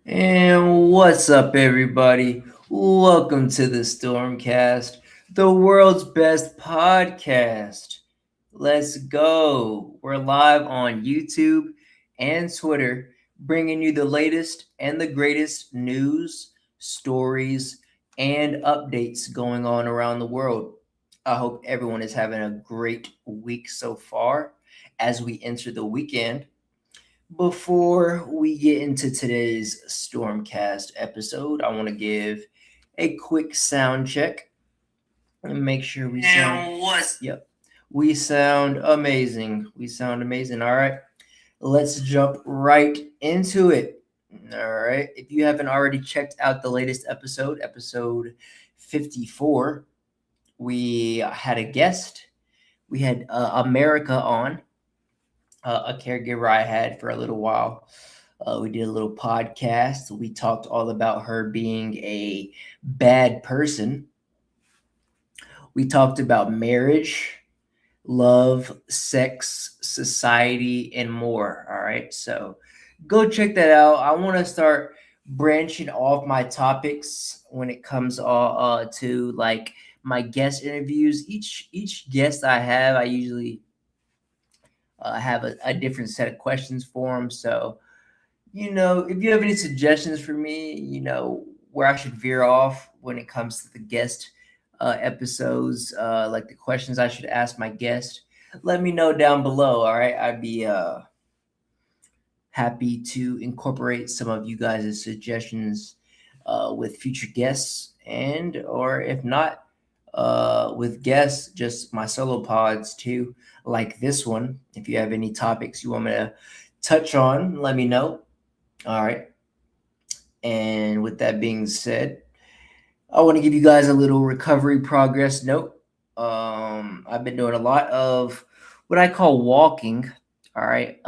And what's up, everybody? Welcome to the StormCast, the world's best podcast. Let's go. We're live on YouTube and Twitter, bringing you the latest and the greatest news, stories, and updates going on around the world. I hope everyone is having a great week so far as we enter the weekend. Before we get into today's Stormcast episode, I want to give a quick sound check and make sure we sound. Yep, we sound amazing. We sound amazing. All right, let's jump right into it. All right, if you haven't already checked out the latest episode 54, we had a guest. We had America on, a caregiver I had for a little while. We did a little podcast. We talked all about her being a bad person. We talked about marriage, love, sex, society, and more. All right. So go check that out. I want to start branching off my topics when it comes to like my guest interviews. Each guest I have, I usually have a different set of questions for them. So if you have any suggestions for me, where I should veer off when it comes to the guest episodes, like the questions I should ask my guest, let me know down below. All right. I'd be happy to incorporate some of you guys' suggestions with future guests, and or if not, with guests, just my solo pods too, like this one. If you have any topics you want me to touch on, let me know. All right. And with that being said, I want to give you guys a little recovery progress note. I've been doing a lot of what I call walking. All right.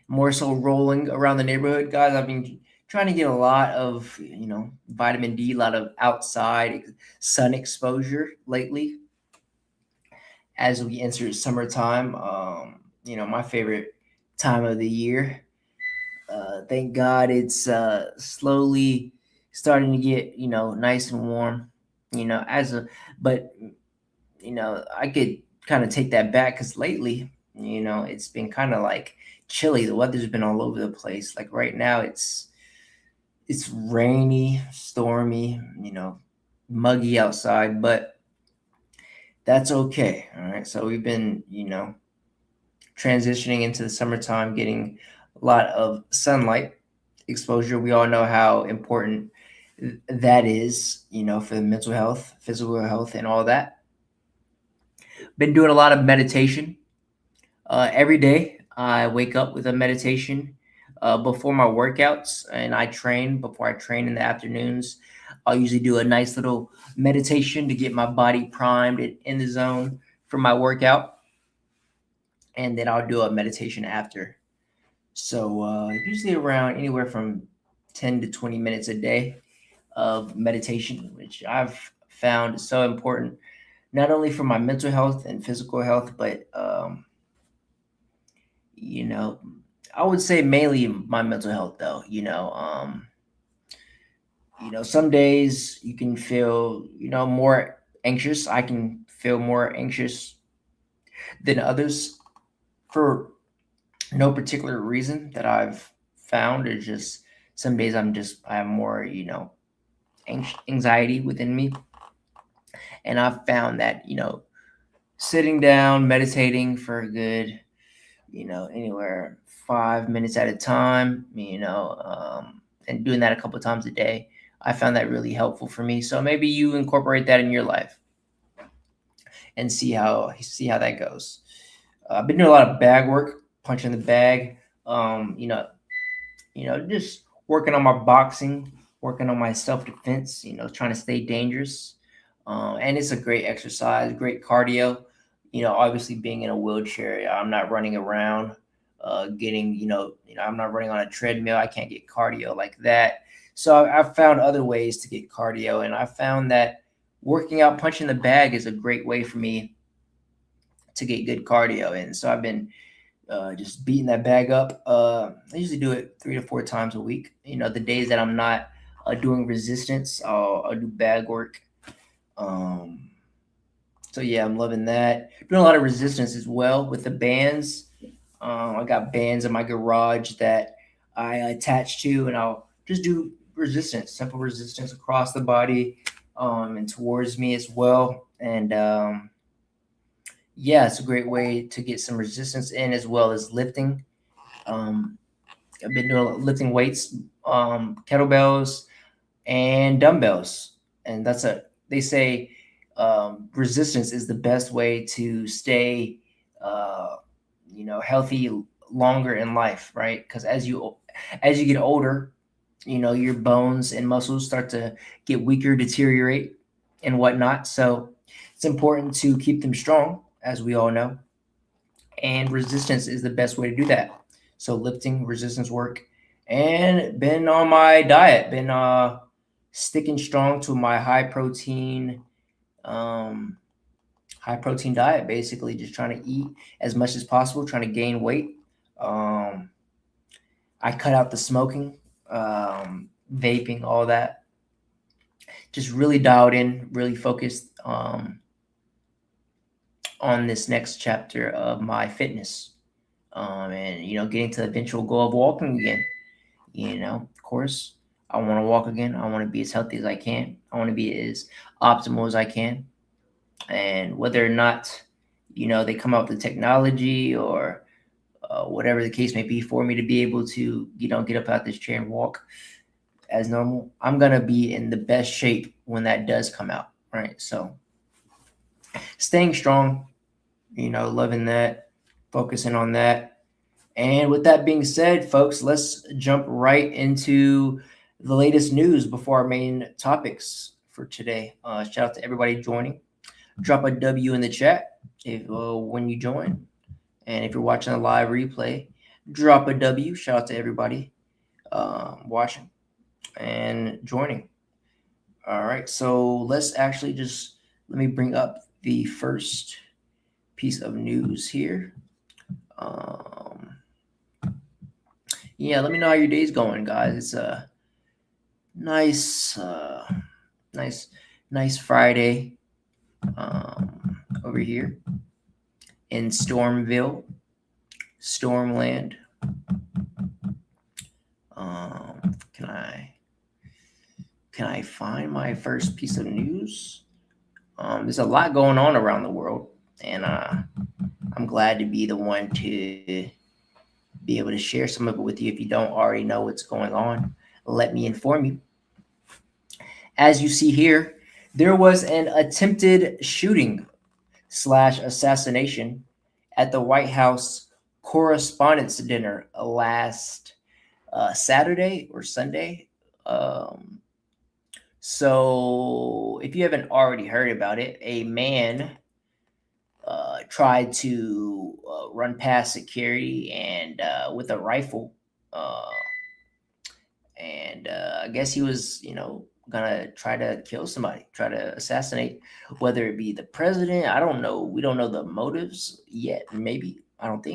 More so rolling around the neighborhood, guys. I've been trying to get a lot of, vitamin D, a lot of outside sun exposure lately as we enter summertime. My favorite time of the year. Thank God it's slowly starting to get nice and warm. But I could kind of take that back because lately it's been kind of like chilly. The weather's been all over the place. Like right now it's rainy, stormy, muggy outside, but that's okay. All right, so we've been transitioning into the summertime, getting a lot of sunlight exposure. We all know how important that is, for the mental health, physical health, and all that. Been doing a lot of meditation every day. I wake up with a meditation before my workouts, and before I train in the afternoons. I'll usually do a nice little meditation to get my body primed and in the zone for my workout, and then I'll do a meditation after. So usually around anywhere from 10 to 20 minutes a day of meditation, which I've found so important, not only for my mental health and physical health, but I would say mainly my mental health though. Some days you can feel, more anxious. I can feel more anxious than others for no particular reason that I've found. It's just some days I have more, anxiety within me. And I've found that, sitting down, meditating for a good, anywhere 5 minutes at a time, and doing that a couple times a day, I found that really helpful for me. So maybe you incorporate that in your life and see how that goes. I've been doing a lot of bag work, punching the bag. Just working on my boxing, working on my self defense. Trying to stay dangerous. And it's a great exercise, great cardio. Obviously being in a wheelchair, I'm not running around, I'm not running on a treadmill. I can't get cardio like that. So I've found other ways to get cardio, and I found that working out, punching the bag is a great way for me to get good cardio. And so I've been just beating that bag up. I usually do it 3 to 4 times a week. The days that I'm not doing resistance, I'll do bag work. So yeah, I'm loving that. Doing a lot of resistance as well with the bands. I got bands in my garage that I attach to, and I'll just do resistance, simple resistance across the body, and towards me as well. And yeah, it's a great way to get some resistance in, as well as lifting. I've been doing lifting weights, kettlebells, and dumbbells, and they say resistance is the best way to stay healthy longer in life, right? Because as you get older, your bones and muscles start to get weaker, deteriorate, and whatnot. So it's important to keep them strong, as we all know, and resistance is the best way to do that. So lifting, resistance work, and been on my diet, been sticking strong to my high protein diet, basically just trying to eat as much as possible, trying to gain weight. I cut out the smoking, vaping, all that. Just really dialed in, really focused on this next chapter of my fitness, and getting to the eventual goal of walking again. Of course, I want to walk again. I want to be as healthy as I can. I want to be as optimal as I can. And whether or not, they come out with the technology or whatever the case may be for me to be able to, get up out this chair and walk as normal, I'm going to be in the best shape when that does come out, right? So staying strong, loving that, focusing on that. And with that being said, folks, let's jump right into the latest news before our main topics for today. Shout out to everybody joining. Drop a W in the chat when you join. And if you're watching a live replay, drop a W. Shout out to everybody watching and joining. All right, so let's actually let me bring up the first piece of news here. Yeah, let me know how your day's going, guys. It's a nice Friday over here in Stormville, Stormland. Can I find my first piece of news? There's a lot going on around the world, and I'm glad to be the one to be able to share some of it with you. If you don't already know what's going on, let me inform you. As you see here, there was an attempted shooting / assassination at the White House Correspondents Dinner last Saturday or Sunday. So if you haven't already heard about it, a man tried to run past security and with a rifle, and I guess he was, gonna try to kill somebody, try to assassinate, whether it be the president. I don't know. We don't know the motives yet. Maybe. I don't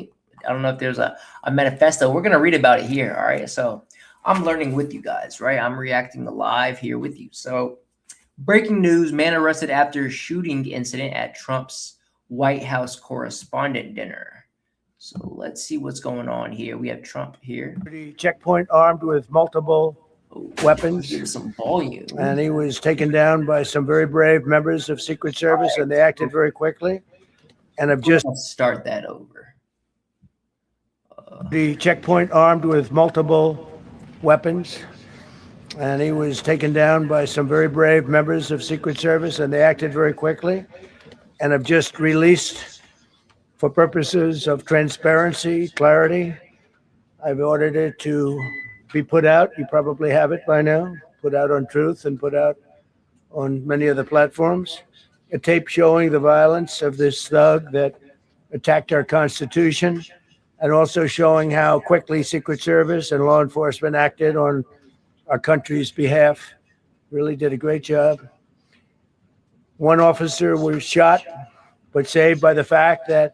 know if there's a manifesto. We're gonna read about it here. All right. So I'm learning with you guys, right? I'm reacting live here with you. So breaking news: man arrested after shooting incident at Trump's White House Correspondent Dinner. So let's see what's going on here. We have Trump here. Checkpoint armed with multiple weapons. Give some volume. And he was taken down by some very brave members of Secret Service, and they acted very quickly. And have just Let's start that over. The checkpoint armed with multiple weapons. And he was taken down by some very brave members of Secret Service, and they acted very quickly. And have just released, for purposes of transparency, clarity, I've ordered it to be put out. You probably have it by now. Put out on Truth and put out on many other platforms. A tape showing the violence of this thug that attacked our Constitution, and also showing how quickly Secret Service and law enforcement acted on our country's behalf. Really did a great job. One officer was shot, but saved by the fact that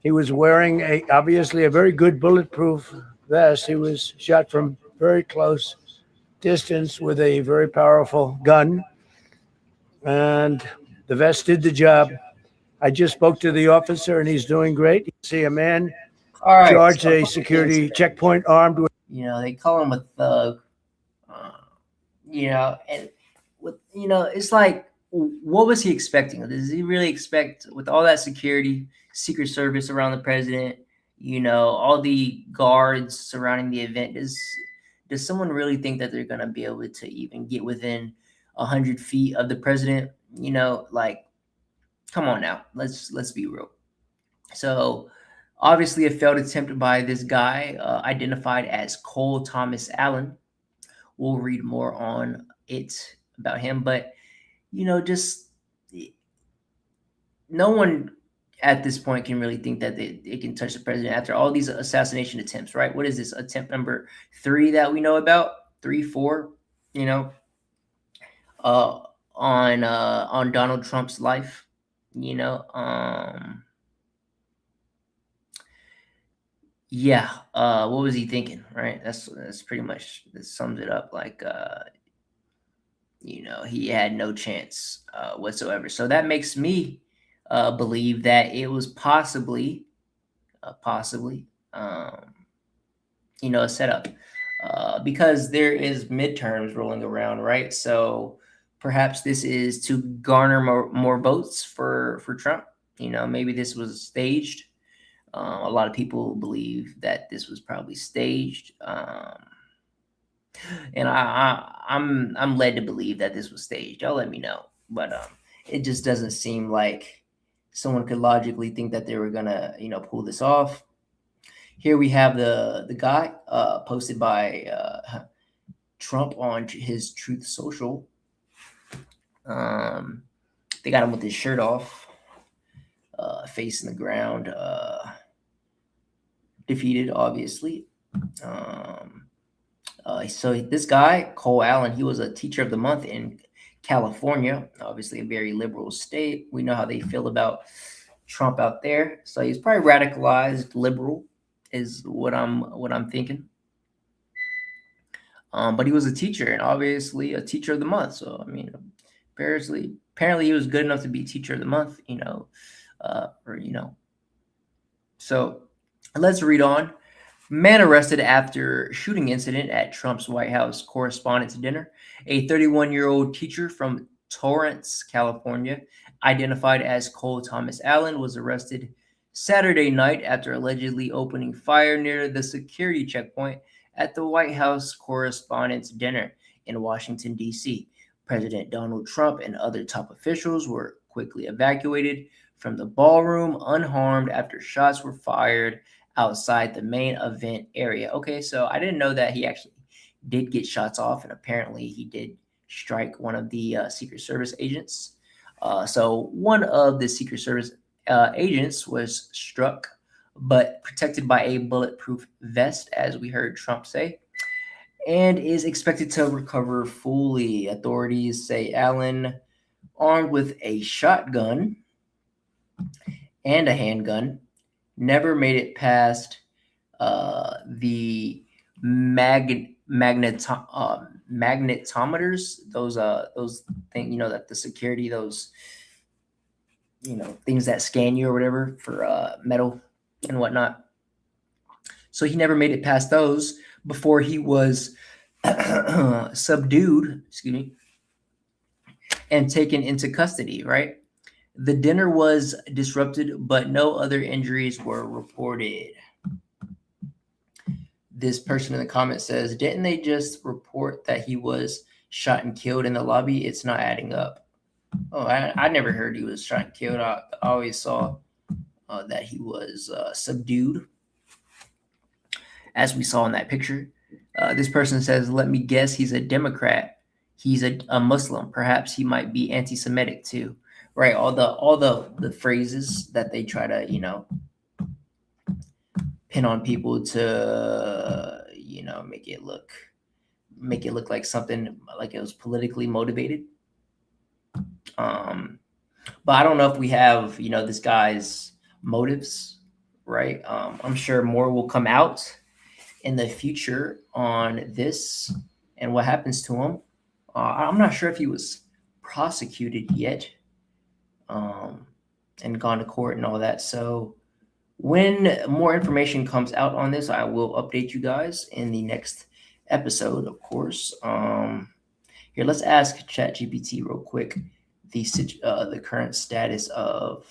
He was wearing obviously a very good bulletproof vest. He was shot from very close distance with a very powerful gun, and the vest did the job. I just spoke to the officer, and he's doing great. You see a man All right. charge So a a couple things security here. checkpoint armed with. They call him a thug. And it's like, what was he expecting? Does he really expect, with all that security, Secret Service around the president, all the guards surrounding the event? Does someone really think that they're gonna be able to even get within 100 feet of the president? Like, come on now, let's be real. So, obviously, a failed attempt by this guy, identified as Cole Thomas Allen. We'll read more on it about him, but just no one at this point can really think that they can touch the president after all these assassination attempts, right? What is this, attempt number 3 that we know about? 3, 4, you know, on Donald Trump's life, yeah. What was he thinking, right? That's pretty much, that sums it up. Like, he had no chance whatsoever. So that makes me believe that it was possibly, a setup, because there is midterms rolling around, right? So perhaps this is to garner more votes for Trump. Maybe this was staged. A lot of people believe that this was probably staged. And I'm led to believe that this was staged. Y'all let me know, but it just doesn't seem like someone could logically think that they were gonna pull this off. Here we have the guy posted by Trump on his Truth Social. They got him with his shirt off, facing the ground, defeated, obviously. So this guy, Cole Allen, he was a teacher of the month in California, obviously a very liberal state. We know how they feel about Trump out there. So he's probably radicalized liberal, is what I'm thinking. But he was a teacher, and obviously a teacher of the month. So I mean, apparently he was good enough to be teacher of the month. So let's read on. Man arrested after shooting incident at Trump's White House Correspondents Dinner. A 31-year-old teacher from Torrance, California, identified as Cole Thomas Allen, was arrested Saturday night after allegedly opening fire near the security checkpoint at the White House Correspondents' Dinner in Washington, D.C. President Donald Trump and other top officials were quickly evacuated from the ballroom unharmed after shots were fired outside the main event area. Okay, so I didn't know that he actually did get shots off, and apparently he did strike one of the Secret Service agents. So one of the Secret Service agents was struck, but protected by a bulletproof vest, as we heard Trump say, and is expected to recover fully. Authorities say Allen, armed with a shotgun and a handgun, never made it past the magnetometers. Those things, that the security, those things that scan you or whatever for metal and whatnot. So he never made it past those before he was subdued, and taken into custody, right? The dinner was disrupted, but no other injuries were reported. This person in the comments says, didn't they just report that he was shot and killed in the lobby? It's not adding up. Oh, I never heard he was shot and killed. I always saw that he was subdued, as we saw in that picture. This person says, let me guess, he's a Democrat. He's a Muslim. Perhaps he might be anti-Semitic too. Right, all the phrases that they try to pin on people to make it look like something, like it was politically motivated. But I don't know if we have this guy's motives right? I'm sure more will come out in the future on this and what happens to him. I'm not sure if he was prosecuted yet, and gone to court and all that. So when more information comes out on this, I will update you guys in the next episode, of course. Here, let's ask ChatGPT real quick the current status of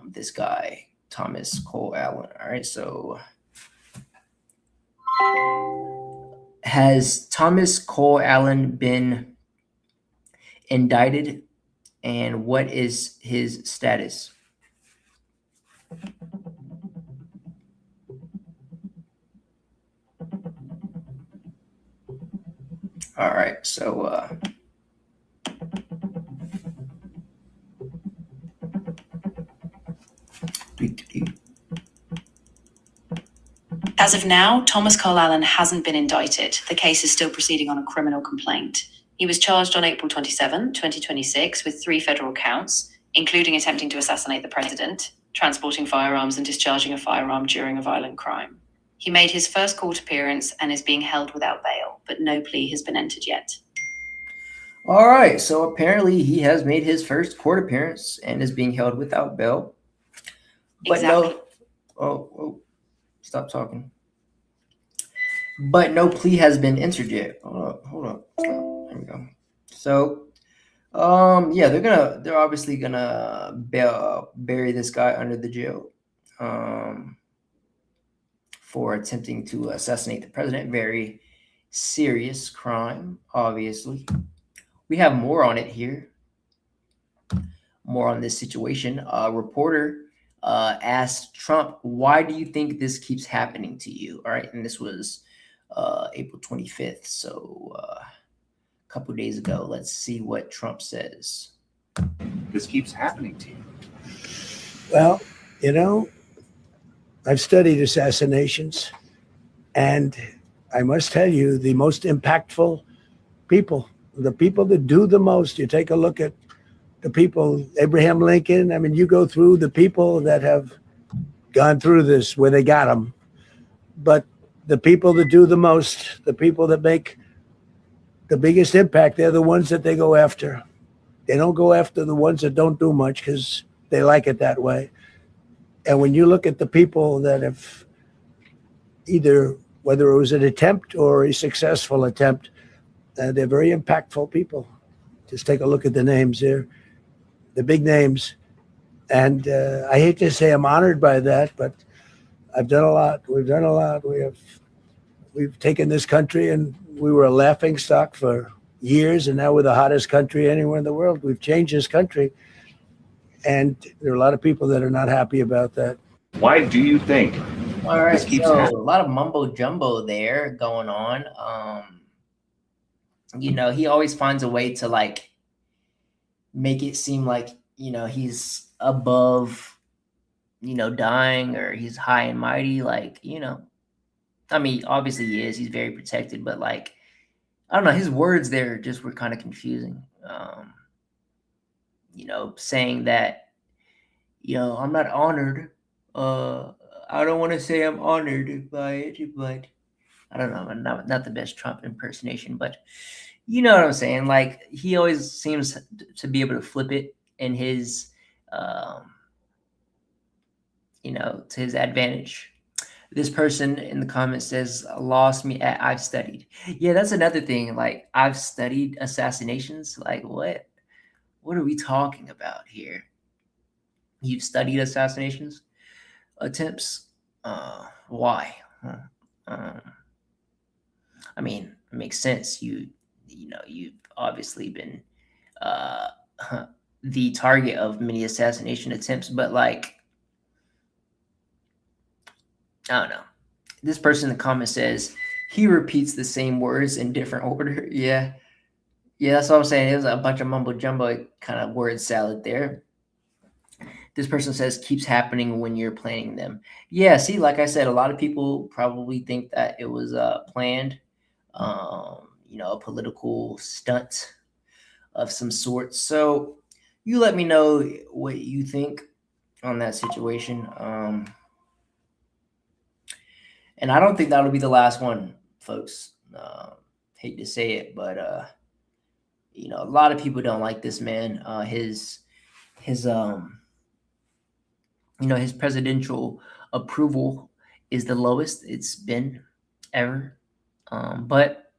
this guy, Thomas Cole Allen. All right, so has Thomas Cole Allen been indicted, and what is his status? All right, so as of now, Thomas Cole Allen hasn't been indicted. The case is still proceeding on a criminal complaint. He was charged on April 27, 2026, with 3 federal counts, including attempting to assassinate the president, transporting firearms, and discharging a firearm during a violent crime. He made his first court appearance and is being held without bail, but no plea has been entered yet. all right, so apparently he has made his first court appearance and is being held without bail. But Exactly. oh, stop talking. But no plea has been entered yet. Hold up. Stop. There we go. So, yeah, they're obviously gonna bury this guy under the jail, for attempting to assassinate the president. Very serious crime, obviously. We have more on it here. More on this situation. A reporter asked Trump, "Why do you think this keeps happening to you?" All right, and this was April 25th, so a couple days ago. Let's see what Trump says. This keeps happening to you. Well, I've studied assassinations, and I must tell you, the most impactful people, the people that do the most, you take a look at the people, Abraham Lincoln. I mean, you go through the people that have gone through this where they got them. But the people that do the most, the people that make the biggest impact, they're the ones that they go after. They don't go after the ones that don't do much because they like it that way. And when you look at the people that have either, whether it was an attempt or a successful attempt, they're very impactful people. Just take a look at the names there, the big names. And I hate to say I'm honored by that, but I've done a lot. We've done a lot. We've taken this country, and we were a laughing stock for years, and now we're the hottest country anywhere in the world. We've changed this country, and there are a lot of people that are not happy about that. Why do you think All right, this keeps so happening? a lot of mumbo jumbo there going on. He always finds a way to make it seem like he's above dying, or he's high and mighty. I mean, obviously he is. He's very protected, but I don't know. His words there just were kind of confusing. Saying that, I'm not honored. I don't want to say I'm honored by it, but I don't know. Not the best Trump impersonation, but you know what I'm saying. He always seems to be able to flip it in his, to his advantage. This person in the comments says, "Lost me at I've studied." Yeah, that's another thing. I've studied assassinations. What? What are we talking about here? You've studied assassinations attempts? Why? I mean, it makes sense. You've obviously been the target of many assassination attempts, but I don't know. This person in the comment says he repeats the same words in different order. Yeah, that's what I'm saying. It was a bunch of mumbo jumbo kind of word salad there. This person says keeps happening when you're planning them. Yeah, see, like I said, a lot of people probably think that it was planned, a political stunt of some sort. So you let me know what you think. on that situation. And I don't think that'll be the last one, folks. Hate to say it, but a lot of people don't like this man. His presidential approval is the lowest it's been ever. But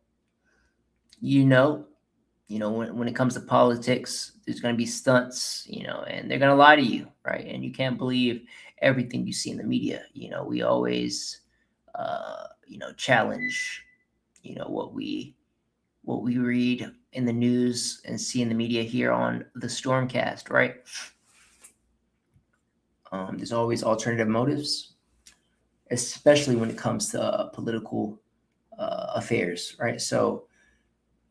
when it comes to politics, there's going to be stunts, and they're going to lie to you, right? And you can't believe everything you see in the media. We always, challenge, what we read in the news and see in the media here on the StormCast, right? There's always alternative motives, especially when it comes to political affairs, right? So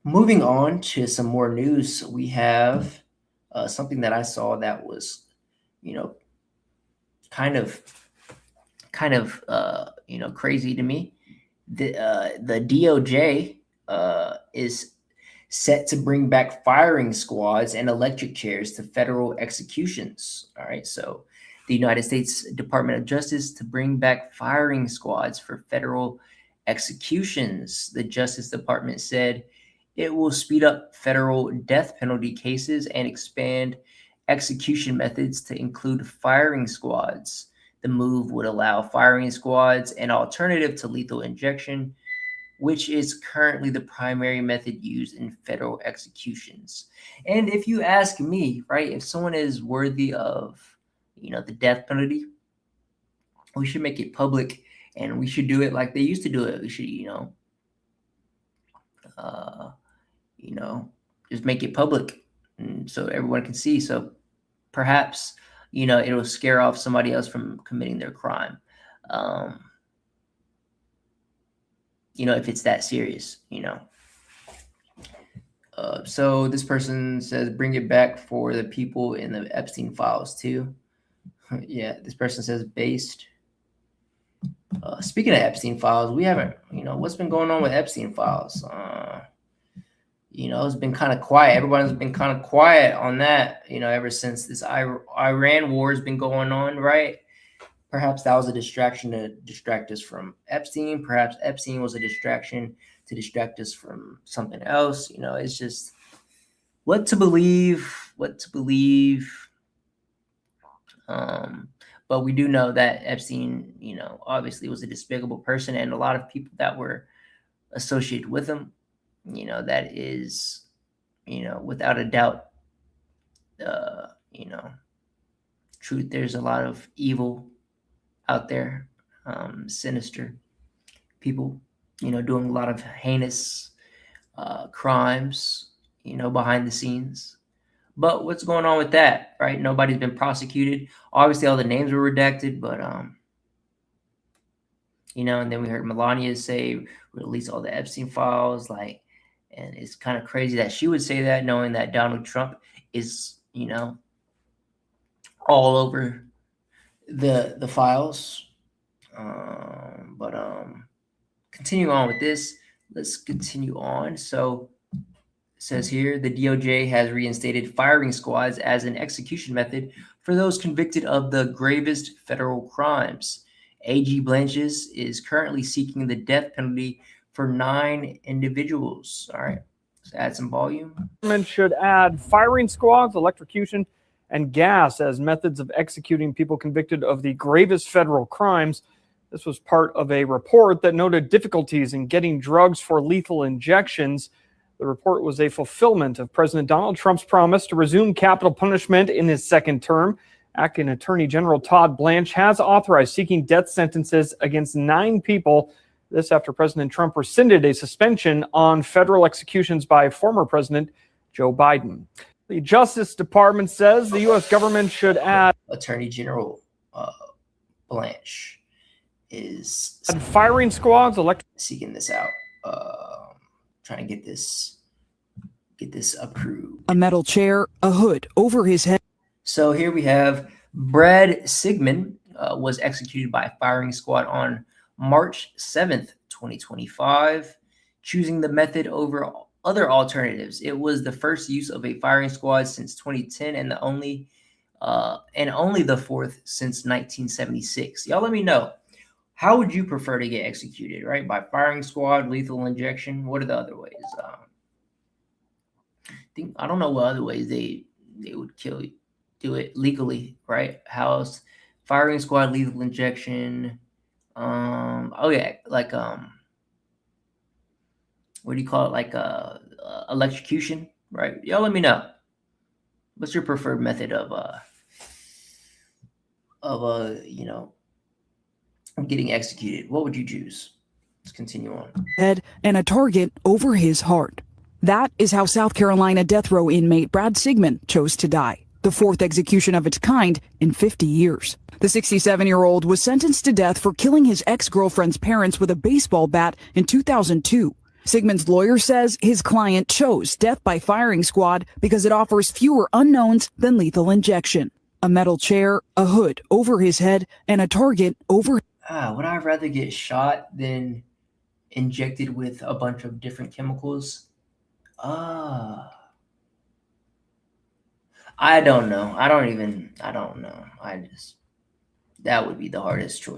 moving on to some more news, we have something that I saw that was, kind of crazy to me. The DOJ is set to bring back firing squads and electric chairs to federal executions. All right, so the United States Department of Justice to bring back firing squads for federal executions. The Justice Department said it will speed up federal death penalty cases and expand execution methods to include firing squads. The move would allow firing squads an alternative to lethal injection, which is currently the primary method used in federal executions. And if you ask me, right, if someone is worthy of, the death penalty, we should make it public, and we should do it like they used to do it. We should, just make it public, and so everyone can see. So perhaps, it'll scare off somebody else from committing their crime. If it's that serious, So this person says, bring it back for the people in the Epstein files too. Yeah, this person says based. Speaking of Epstein files, we haven't, what's been going on with Epstein files? It's been kind of quiet. Everybody's been kind of quiet on that, ever since this Iran war has been going on, right? Perhaps that was a distraction to distract us from Epstein. Perhaps Epstein was a distraction to distract us from something else. It's just what to believe. But we do know that Epstein, obviously was a despicable person, and a lot of people that were associated with him, that is, without a doubt, truth. There's a lot of evil out there, sinister people, doing a lot of heinous crimes, behind the scenes. But what's going on with that, right? Nobody's been prosecuted. Obviously, all the names were redacted, but and then we heard Melania say release all the Epstein files, and it's kind of crazy that she would say that, knowing that Donald Trump is, all over the files. But continue on with this. Let's continue on. So says here, the DOJ has reinstated firing squads as an execution method for those convicted of the gravest federal crimes. AG Blanches is currently seeking the death penalty for 9 individuals. All right, let's add some volume. Government should add firing squads, electrocution, and gas as methods of executing people convicted of the gravest federal crimes. This was part of a report that noted difficulties in getting drugs for lethal injections. The report was a fulfillment of President Donald Trump's promise to resume capital punishment in his second term. Acting Attorney General Todd Blanche has authorized seeking death sentences against 9 people. This after President Trump rescinded a suspension on federal executions by former President Joe Biden. The Justice Department says the U.S. government should add Attorney General Blanche is firing squads, seeking this out. Trying to get this approved. A metal chair, a hood over his head. So here we have Brad Sigmund was executed by a firing squad on March 7th, 2025, choosing the method over other alternatives. It was the first use of a firing squad since 2010 and the only and only the fourth since 1976. Y'all let me know. How would you prefer to get executed, right? By firing squad, lethal injection? What are the other ways? I don't know what other ways they would kill you, do it legally, right? House, firing squad, lethal injection. Oh yeah, like what do you call it? Like electrocution, right? Y'all let me know. What's your preferred method of getting executed? What would you choose? Let's continue on. Head and a target over his heart. That is how South Carolina death row inmate Brad Sigmund chose to die, the fourth execution of its kind in 50 years. The 67-year-old was sentenced to death for killing his ex-girlfriend's parents with a baseball bat in 2002. Sigmund's lawyer says his client chose death by firing squad because it offers fewer unknowns than lethal injection. A metal chair, a hood over his head, and a target over. Would I rather get shot than injected with a bunch of different chemicals? I don't know. I don't know. That would be the hardest choice.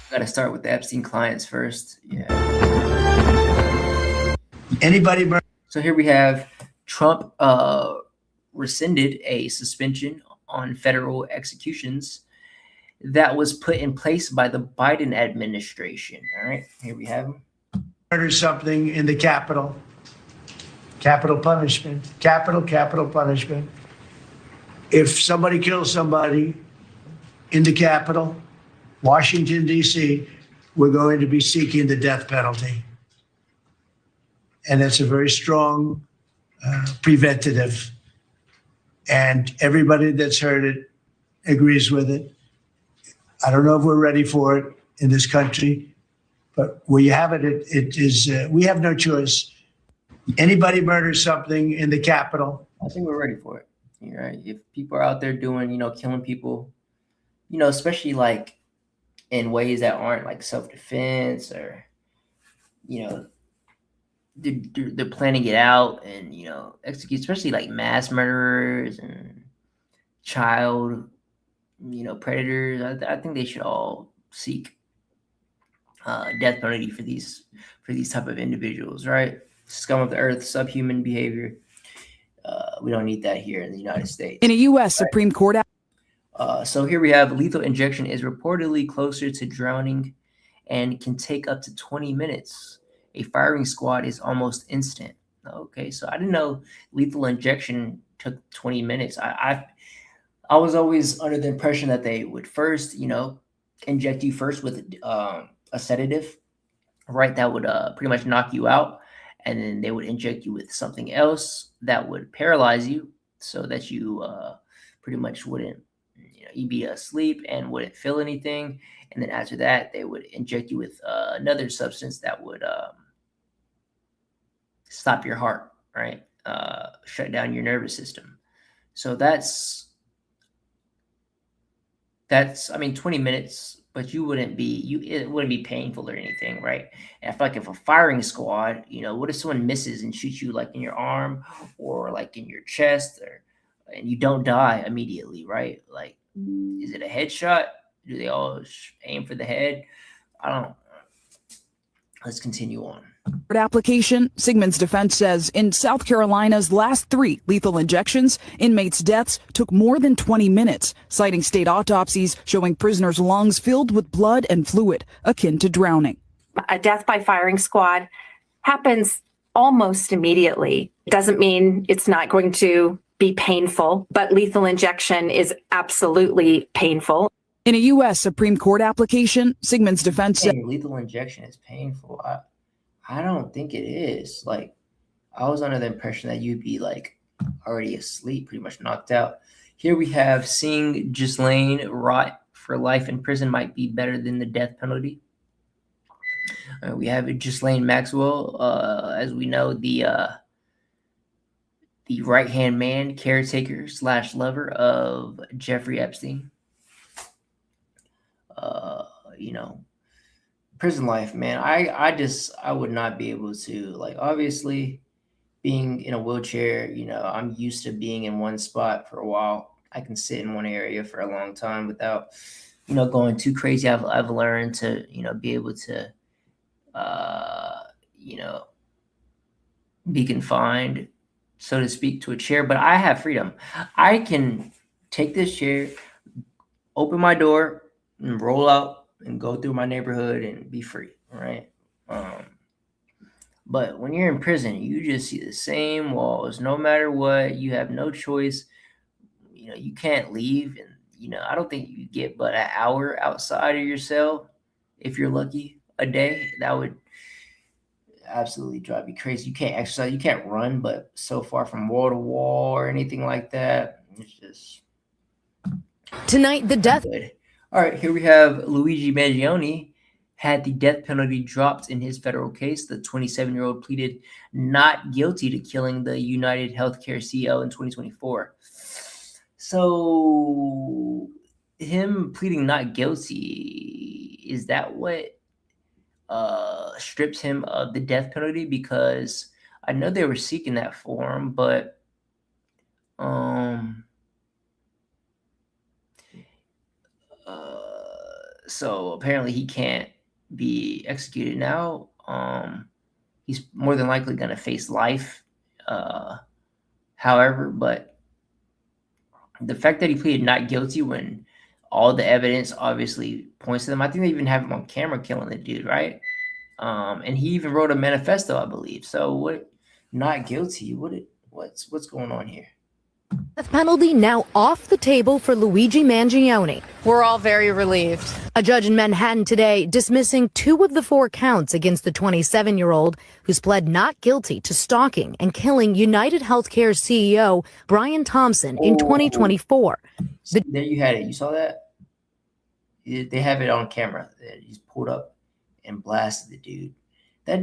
Got to start with the Epstein clients first. Yeah. Anybody? So here we have Trump rescinded a suspension on federal executions that was put in place by the Biden administration. All right, here we have him. Murder something in the Capitol. Capital punishment. Capital punishment. If somebody kills somebody in the Capitol, Washington, D.C., we're going to be seeking the death penalty. And it's a very strong preventative. And everybody that's heard it agrees with it. I don't know if we're ready for it in this country, but where you have it, it is, we have no choice. Anybody murders something in the Capitol. I think we're ready for it. Right? If people are out there doing, killing people, especially like in ways that aren't like self-defense or, they're planning it out and, execute, especially like mass murderers and child, predators. I think they should all seek death penalty for these type of individuals, right? Scum of the earth, subhuman behavior. We don't need that here in the United States. In a U.S. Supreme Court. So here we have lethal injection is reportedly closer to drowning and can take up to 20 minutes. A firing squad is almost instant. Okay, so I didn't know lethal injection took 20 minutes. I was always under the impression that they would first, inject you first with a sedative, right? That would pretty much knock you out. And then they would inject you with something else that would paralyze you so that you pretty much wouldn't, you'd be asleep and wouldn't feel anything. And then after that, they would inject you with another substance that would stop your heart, right? Shut down your nervous system. So that's 20 minutes, but it wouldn't be painful or anything, right? And I feel like if a firing squad, what if someone misses and shoots you like in your arm or like in your chest and you don't die immediately, right? Like, is it a headshot? Do they all aim for the head? I don't know. Let's continue on. Application, Sigmund's defense says in South Carolina's last 3 lethal injections, inmates' deaths took more than 20 minutes, citing state autopsies showing prisoners' lungs filled with blood and fluid, akin to drowning. A death by firing squad happens almost immediately. It doesn't mean it's not going to be painful, but lethal injection is absolutely painful. In a U.S. Supreme Court application, Sigmund's defense said lethal injection is painful. I don't think it is. Like, I was under the impression that you'd be like already asleep, pretty much knocked out. Here we have seeing Ghislaine rot for life in prison might be better than the death penalty. We have Ghislaine Maxwell, as we know, the right-hand man, caretaker / lover of Jeffrey Epstein. Prison life, man. I would not be able to, like, obviously, being in a wheelchair, I'm used to being in one spot for a while. I can sit in one area for a long time without, going too crazy. I've learned to, be able to, you know, be confined, so to speak, to a chair, but I have freedom. I can take this chair, open my door, and roll out and go through my neighborhood and be free, right? But when you're in prison, you just see the same walls, no matter what. You have no choice. You can't leave, and I don't think you get but an hour outside of your cell, if you're lucky, a day. That would absolutely drive you crazy. You can't exercise, you can't run, but so far from wall to wall or anything like that, it's just Tonight, the death. good. All right, here we have Luigi Mangione had the death penalty dropped in his federal case. The 27-year-old pleaded not guilty to killing the United Healthcare CEO in 2024. So him pleading not guilty, is that what strips him of the death penalty? Because I know they were seeking that for him, but so apparently he can't be executed now. He's more than likely going to face life, however, but the fact that he pleaded not guilty when all the evidence obviously points to them. I think they even have him on camera killing the dude, right? And he even wrote a manifesto, I believe. So what? Not guilty? What's going on here? Death penalty now off the table for Luigi Mangione. We're all very relieved. A judge in Manhattan today dismissing 2 of the 4 counts against the 27-year-old who's pled not guilty to stalking and killing United Healthcare CEO Brian Thompson in 2024. There you had it. You saw that? They have it on camera. He's pulled up and blasted the dude. That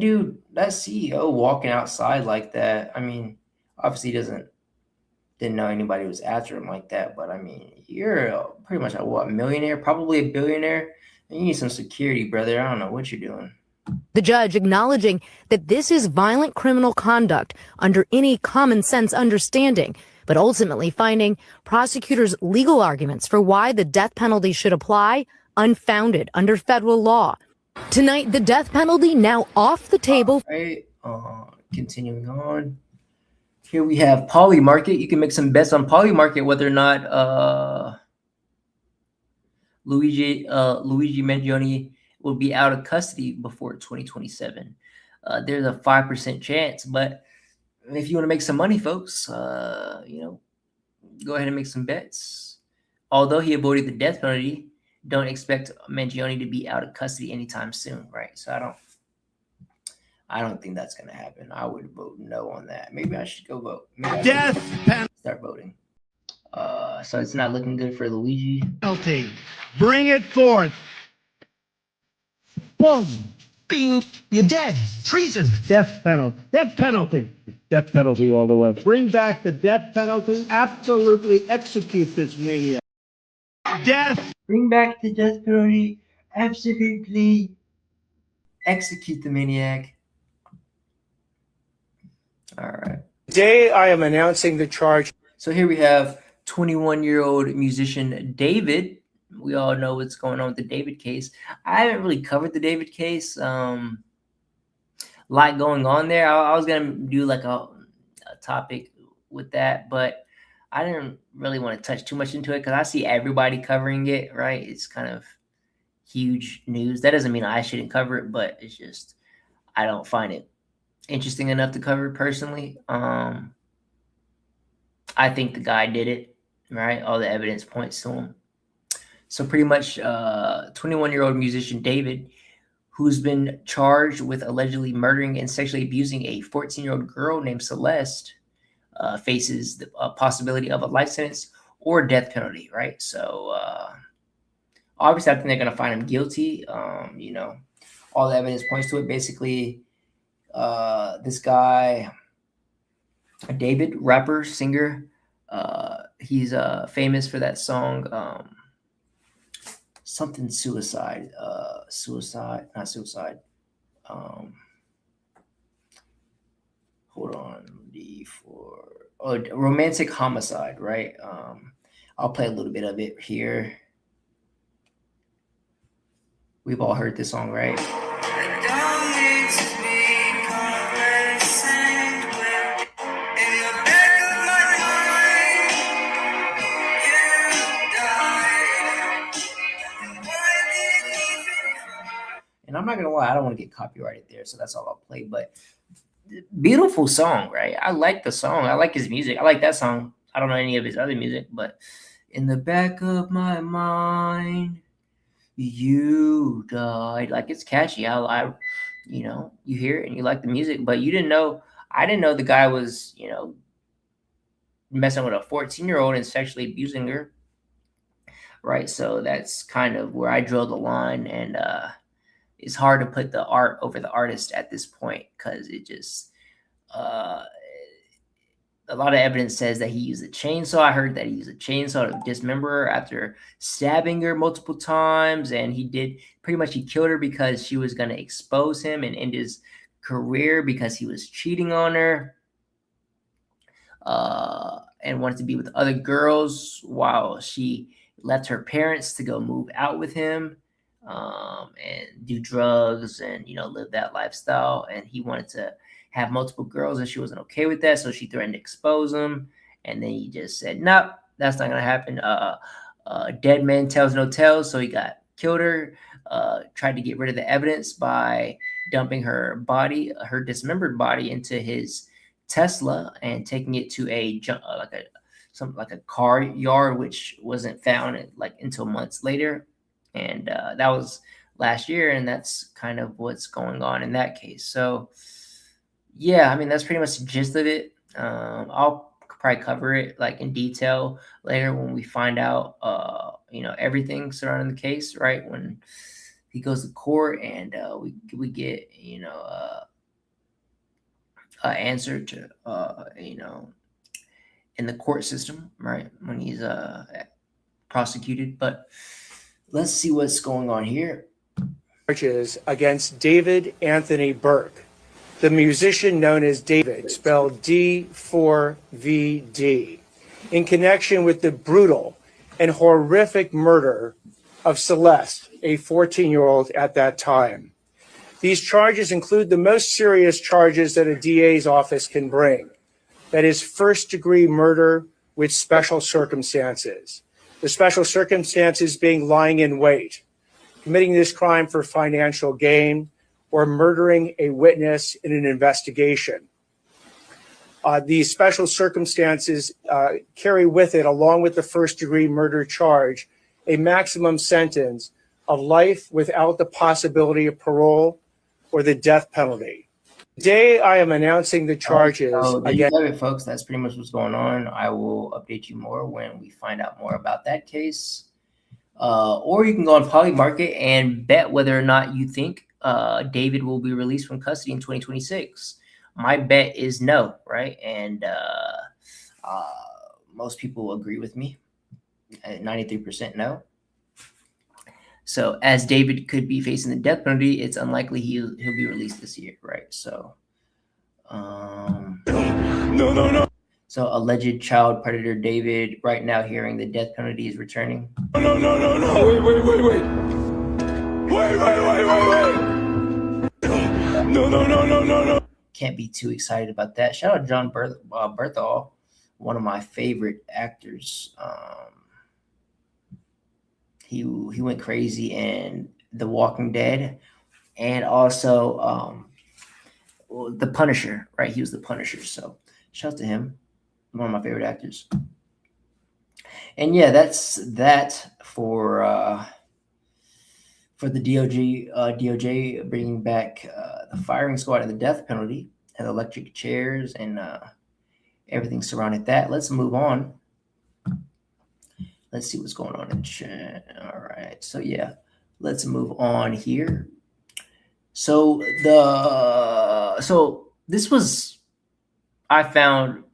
CEO walking outside like that, I mean, obviously didn't know anybody was after him like that, but I mean, you're pretty much a millionaire, probably a billionaire, and you need some security, brother. I don't know what you're doing. The judge acknowledging that this is violent criminal conduct under any common sense understanding, but ultimately finding prosecutors' legal arguments for why the death penalty should apply unfounded under federal law. Tonight, the death penalty now off the table. Right. Continuing on. Here we have Polymarket. You can make some bets on Polymarket whether or not Luigi Mangione will be out of custody before 2027. There's a 5% chance, but if you want to make some money, folks, go ahead and make some bets. Although he avoided the death penalty, don't expect Mangione to be out of custody anytime soon, right? So I don't think that's going to happen. I would vote no on that. Maybe I should go vote. Death penalty. Start voting. So it's not looking good for Luigi. Bring it forth. Boom. Bing. You're dead. Treason. Death penalty. Death penalty. Death penalty all the way. Bring back the death penalty. Absolutely execute this maniac. Death. Bring back the death penalty. Absolutely execute the maniac. All right. Today I am announcing the charge. So here we have 21-year-old musician David. We all know what's going on with the David case. I haven't really covered the David case. Lot going on there. I was gonna do like a topic with that, but I didn't really want to touch too much into it because I see everybody covering it, right? It's kind of huge news. That doesn't mean I shouldn't cover it, but it's just I don't find it interesting enough to cover personally. I think the guy did it, right? All the evidence points to him. So pretty much 21-year-old musician David, who's been charged with allegedly murdering and sexually abusing a 14-year-old girl named Celeste, faces the possibility of a life sentence or death penalty, right? So obviously I think they're going to find him guilty. All the evidence points to it. Basically, this guy, David, rapper, singer, he's famous for that song, something suicide, not suicide. Hold on, romantic homicide, right? I'll play a little bit of it here. We've all heard this song, right? And I'm not gonna lie, I don't want to get copyrighted there, so that's all I'll play. But beautiful song, right? I like the song. I like his music. I like that song. I don't know any of his other music, but in the back of my mind, you died. Like, it's catchy. I you know, you hear it and you like the music, but you didn't know. I didn't know the guy was, you know, messing with a 14-year-old and sexually abusing her. Right. So that's kind of where I draw the line, and it's hard to put the art over the artist at this point, because it just a lot of evidence says that he used a chainsaw. I heard that he used a chainsaw to dismember her after stabbing her multiple times, and he killed her because she was going to expose him and end his career because he was cheating on her and wanted to be with other girls while she left her parents to go move out with him. And do drugs and, you know, live that lifestyle. And he wanted to have multiple girls, and she wasn't okay with that. So she threatened to expose him. And then he just said, nope, that's not going to happen. Dead man tells no tales. So he killed her, tried to get rid of the evidence by dumping her body, her dismembered body, into his Tesla and taking it to like a car yard, which wasn't found until months later. And that was last year, and that's kind of what's going on in that case. So, yeah, I mean, that's pretty much the gist of it. I'll probably cover it in detail later when we find out, everything surrounding the case, right? When he goes to court and we get, an answer to, in the court system, right? When he's prosecuted. But let's see what's going on here. Charges against David Anthony Burke, the musician known as David, spelled D4VD, in connection with the brutal and horrific murder of Celeste, a 14-year-old at that time. These charges include the most serious charges that a DA's office can bring. That is first-degree murder with special circumstances. The special circumstances being lying in wait, committing this crime for financial gain, or murdering a witness in an investigation. These special circumstances carry with it, along with the first-degree murder charge, a maximum sentence of life without the possibility of parole or the death penalty. Today, I am announcing the charges. There you have it, folks. That's pretty much what's going on. I will update you more when we find out more about that case. Or you can go on Polymarket and bet whether or not you think David will be released from custody in 2026. My bet is no, right? And most people agree with me. 93% no. So as David could be facing the death penalty, it's unlikely he'll be released this year, right? So, no. So alleged child predator David, right now hearing the death penalty is returning. No. Wait. No. Can't be too excited about that. Shout out John Berthal, one of my favorite actors. He went crazy in The Walking Dead, and also The Punisher, right? He was the Punisher. So shout out to him, one of my favorite actors. And yeah, that's that for the DOJ bringing back the firing squad and the death penalty and electric chairs and everything surrounding that. Let's move on. Let's see what's going on in chat. All right. So yeah, let's move on here. So this was, I found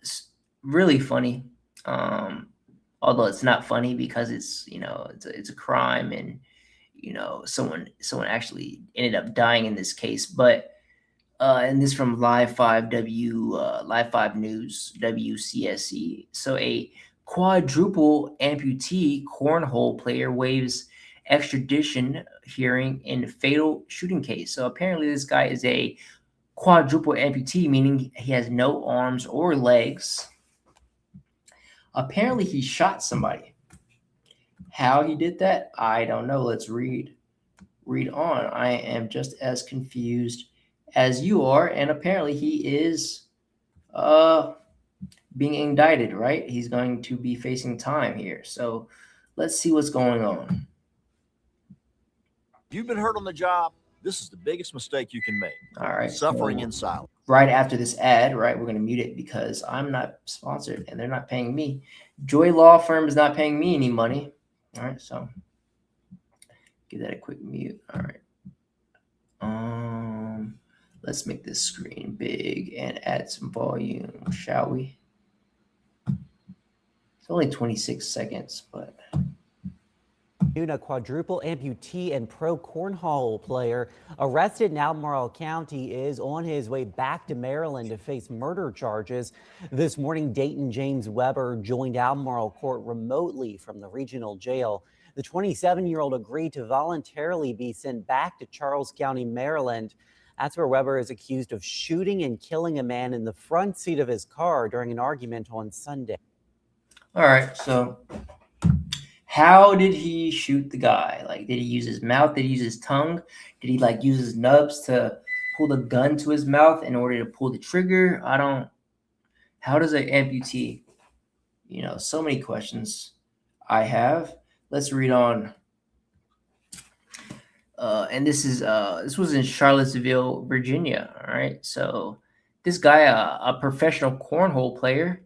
really funny. Although it's not funny because it's a crime and someone actually ended up dying in this case. But And this from Live 5 Live 5 News, WCSC. So a quadruple amputee cornhole player waives extradition hearing in fatal shooting case. So apparently this guy is a quadruple amputee, meaning he has no arms or legs. Apparently he shot somebody. How he did that, I don't know. Let's read on. I am just as confused as you are, and apparently he is being indicted, right? He's going to be facing time here. So let's see what's going on. If you've been hurt on the job, this is the biggest mistake you can make. All right. Suffering in silence. Right after this ad, right, we're going to mute it because I'm not sponsored and they're not paying me. Joy Law Firm is not paying me any money. All right, so give that a quick mute. All right. Let's make this screen big and add some volume, shall we? It's only 26 seconds, but... A quadruple amputee and pro cornhole player arrested in Albemarle County is on his way back to Maryland to face murder charges. This morning, Dayton James Weber joined Albemarle Court remotely from the regional jail. The 27-year-old agreed to voluntarily be sent back to Charles County, Maryland. That's where Weber is accused of shooting and killing a man in the front seat of his car during an argument on Sunday. All right, so how did he shoot the guy? Like, did he use his mouth? Did he use his tongue? Did he like use his nubs to pull the gun to his mouth in order to pull the trigger? How does an amputee, so many questions I have. Let's read on. And this was in Charlottesville, Virginia. All right. So this guy, a professional cornhole player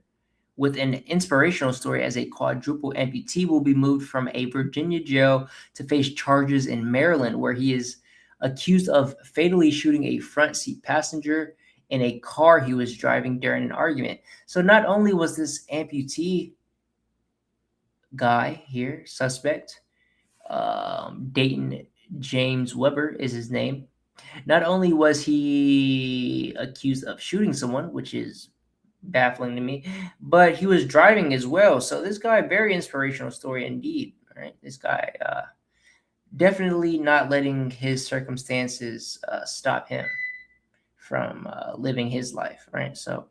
with an inspirational story as a quadruple amputee, will be moved from a Virginia jail to face charges in Maryland, where he is accused of fatally shooting a front seat passenger in a car he was driving during an argument. So not only was this amputee guy here, suspect, Dayton James Weber is his name. Not only was he accused of shooting someone, which is baffling to me, but he was driving as well. So this guy, very inspirational story indeed. Right? This guy definitely not letting his circumstances stop him from living his life. Right? So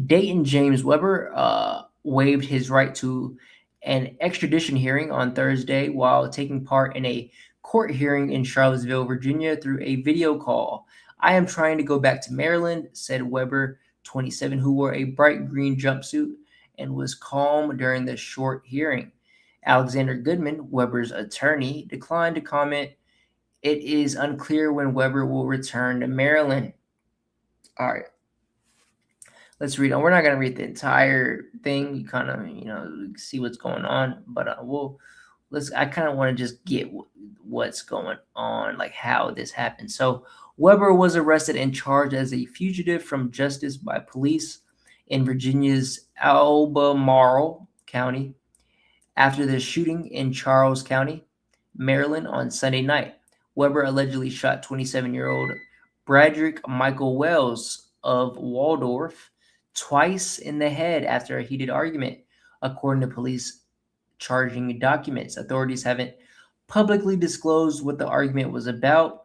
Dayton James Weber waived his right to an extradition hearing on Thursday while taking part in a court hearing in Charlottesville, Virginia, through a video call. I am trying to go back to Maryland, said Weber, 27, who wore a bright green jumpsuit and was calm during the short hearing. Alexander Goodman, Weber's attorney, declined to comment. It is unclear when Weber will return to Maryland. All right. Let's read on. We're not going to read the entire thing. You kind of, see what's going on, but I kind of want to just get what's going on, like how this happened. So Weber was arrested and charged as a fugitive from justice by police in Virginia's Albemarle County after the shooting in Charles County, Maryland on Sunday night. Weber allegedly shot 27-year-old Bradrick Michael Wells of Waldorf twice in the head after a heated argument, according to police charging documents. Authorities haven't publicly disclosed what the argument was about.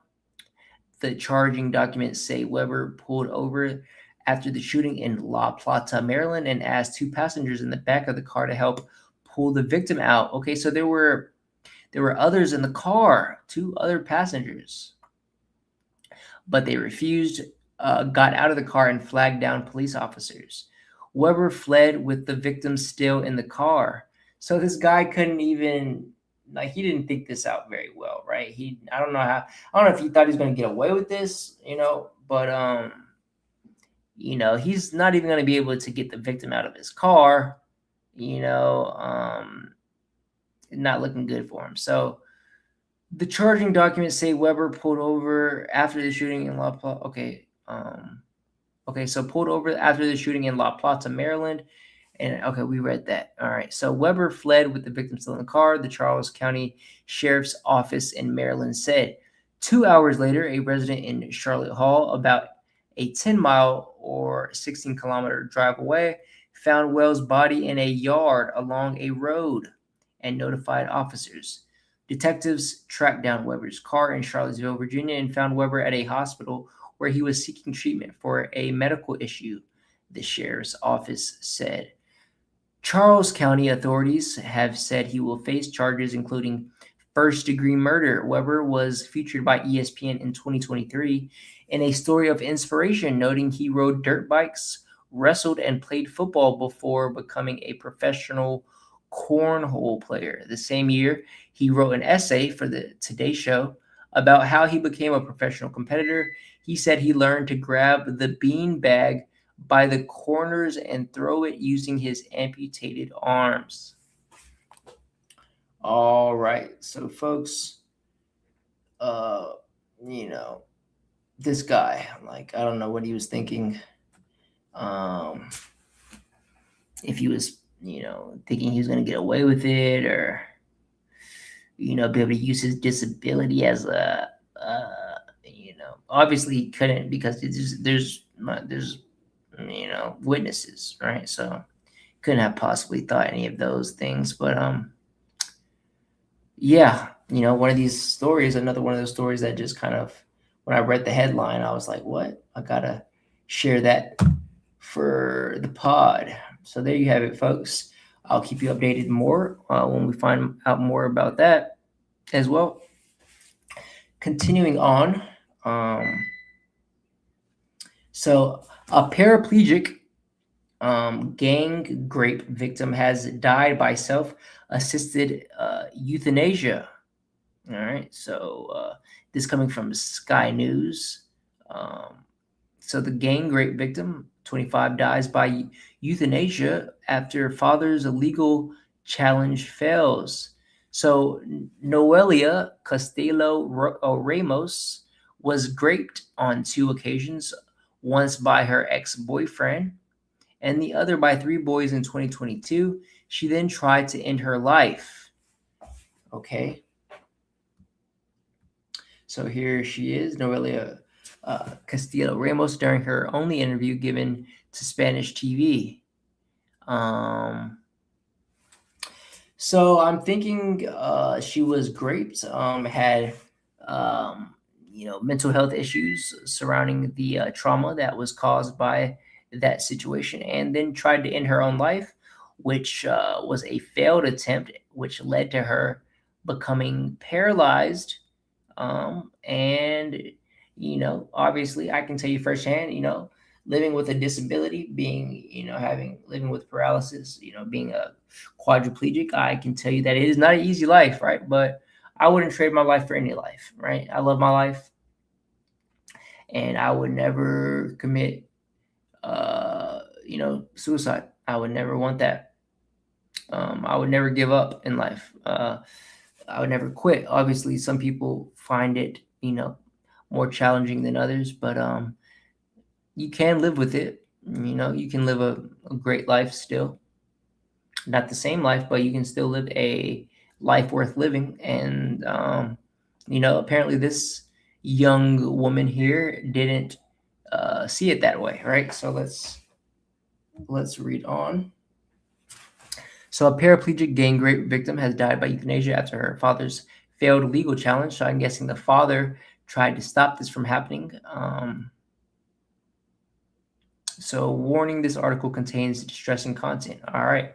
The charging documents say Weber pulled over after the shooting in La Plata, Maryland, and asked two passengers in the back of the car to help pull the victim out. Okay, so there were others in the car, two other passengers, but they refused, got out of the car and flagged down police officers. Weber fled with the victim still in the car. So this guy couldn't even, he didn't think this out very well, right? I don't know if he thought he was going to get away with this, but he's not even going to be able to get the victim out of his car, not looking good for him. So the charging documents say Weber pulled over after the shooting in La Plata. So pulled over after the shooting in La Plata, Maryland. And okay, we read that. All right. So Weber fled with the victim still in the car, the Charles County Sheriff's Office in Maryland said. 2 hours later, a resident in Charlotte Hall, about a 10-mile or 16-kilometer drive away, found Wells' body in a yard along a road and notified officers. Detectives tracked down Weber's car in Charlottesville, Virginia, and found Weber at a hospital where he was seeking treatment for a medical issue, the sheriff's office said. Charles County authorities have said he will face charges including first-degree murder. Weber was featured by ESPN in 2023 in a story of inspiration, noting he rode dirt bikes, wrestled, and played football before becoming a professional cornhole player. The same year, he wrote an essay for the Today Show about how he became a professional competitor. He said he learned to grab the bean bag by the corners and throw it using his amputated arms. All right. So, folks, this guy, I don't know what he was thinking. If he was, thinking he was going to get away with it, or, be able to use his disability as a, obviously he couldn't, because there's witnesses, right? So couldn't have possibly thought any of those things. But yeah, one of these stories, another one of those stories that just kind of, when I read the headline, I was like, what? I gotta share that for the pod. So there you have it, folks. I'll keep you updated more when we find out more about that as well. Continuing on, so a paraplegic gang rape victim has died by self-assisted euthanasia. All right, so this coming from Sky News. So the gang rape victim, 25, dies by euthanasia after father's legal challenge fails. So Noelia Castillo Ramos was raped on 2 occasions, once by her ex-boyfriend and the other by 3 boys in 2022. She then tried to end her life. Okay. So here she is, Noelia Castillo Ramos, during her only interview given to Spanish TV. So I'm thinking she was raped, had mental health issues surrounding the trauma that was caused by that situation, and then tried to end her own life, which was a failed attempt, which led to her becoming paralyzed. And obviously I can tell you firsthand, living with a disability, being, living with paralysis, being a quadriplegic, I can tell you that it is not an easy life, right? But I wouldn't trade my life for any life, right? I love my life, and I would never commit, suicide. I would never want that. I would never give up in life. I would never quit. Obviously, some people find it, more challenging than others, but you can live with it. You can live a great life still. Not the same life, but you can still live a life worth living. And apparently this young woman here didn't see it that way, right? So let's read on. So a paraplegic gang rape victim has died by euthanasia after her father's failed legal challenge. So I'm guessing the father tried to stop this from happening. So warning, this article contains distressing content. All right.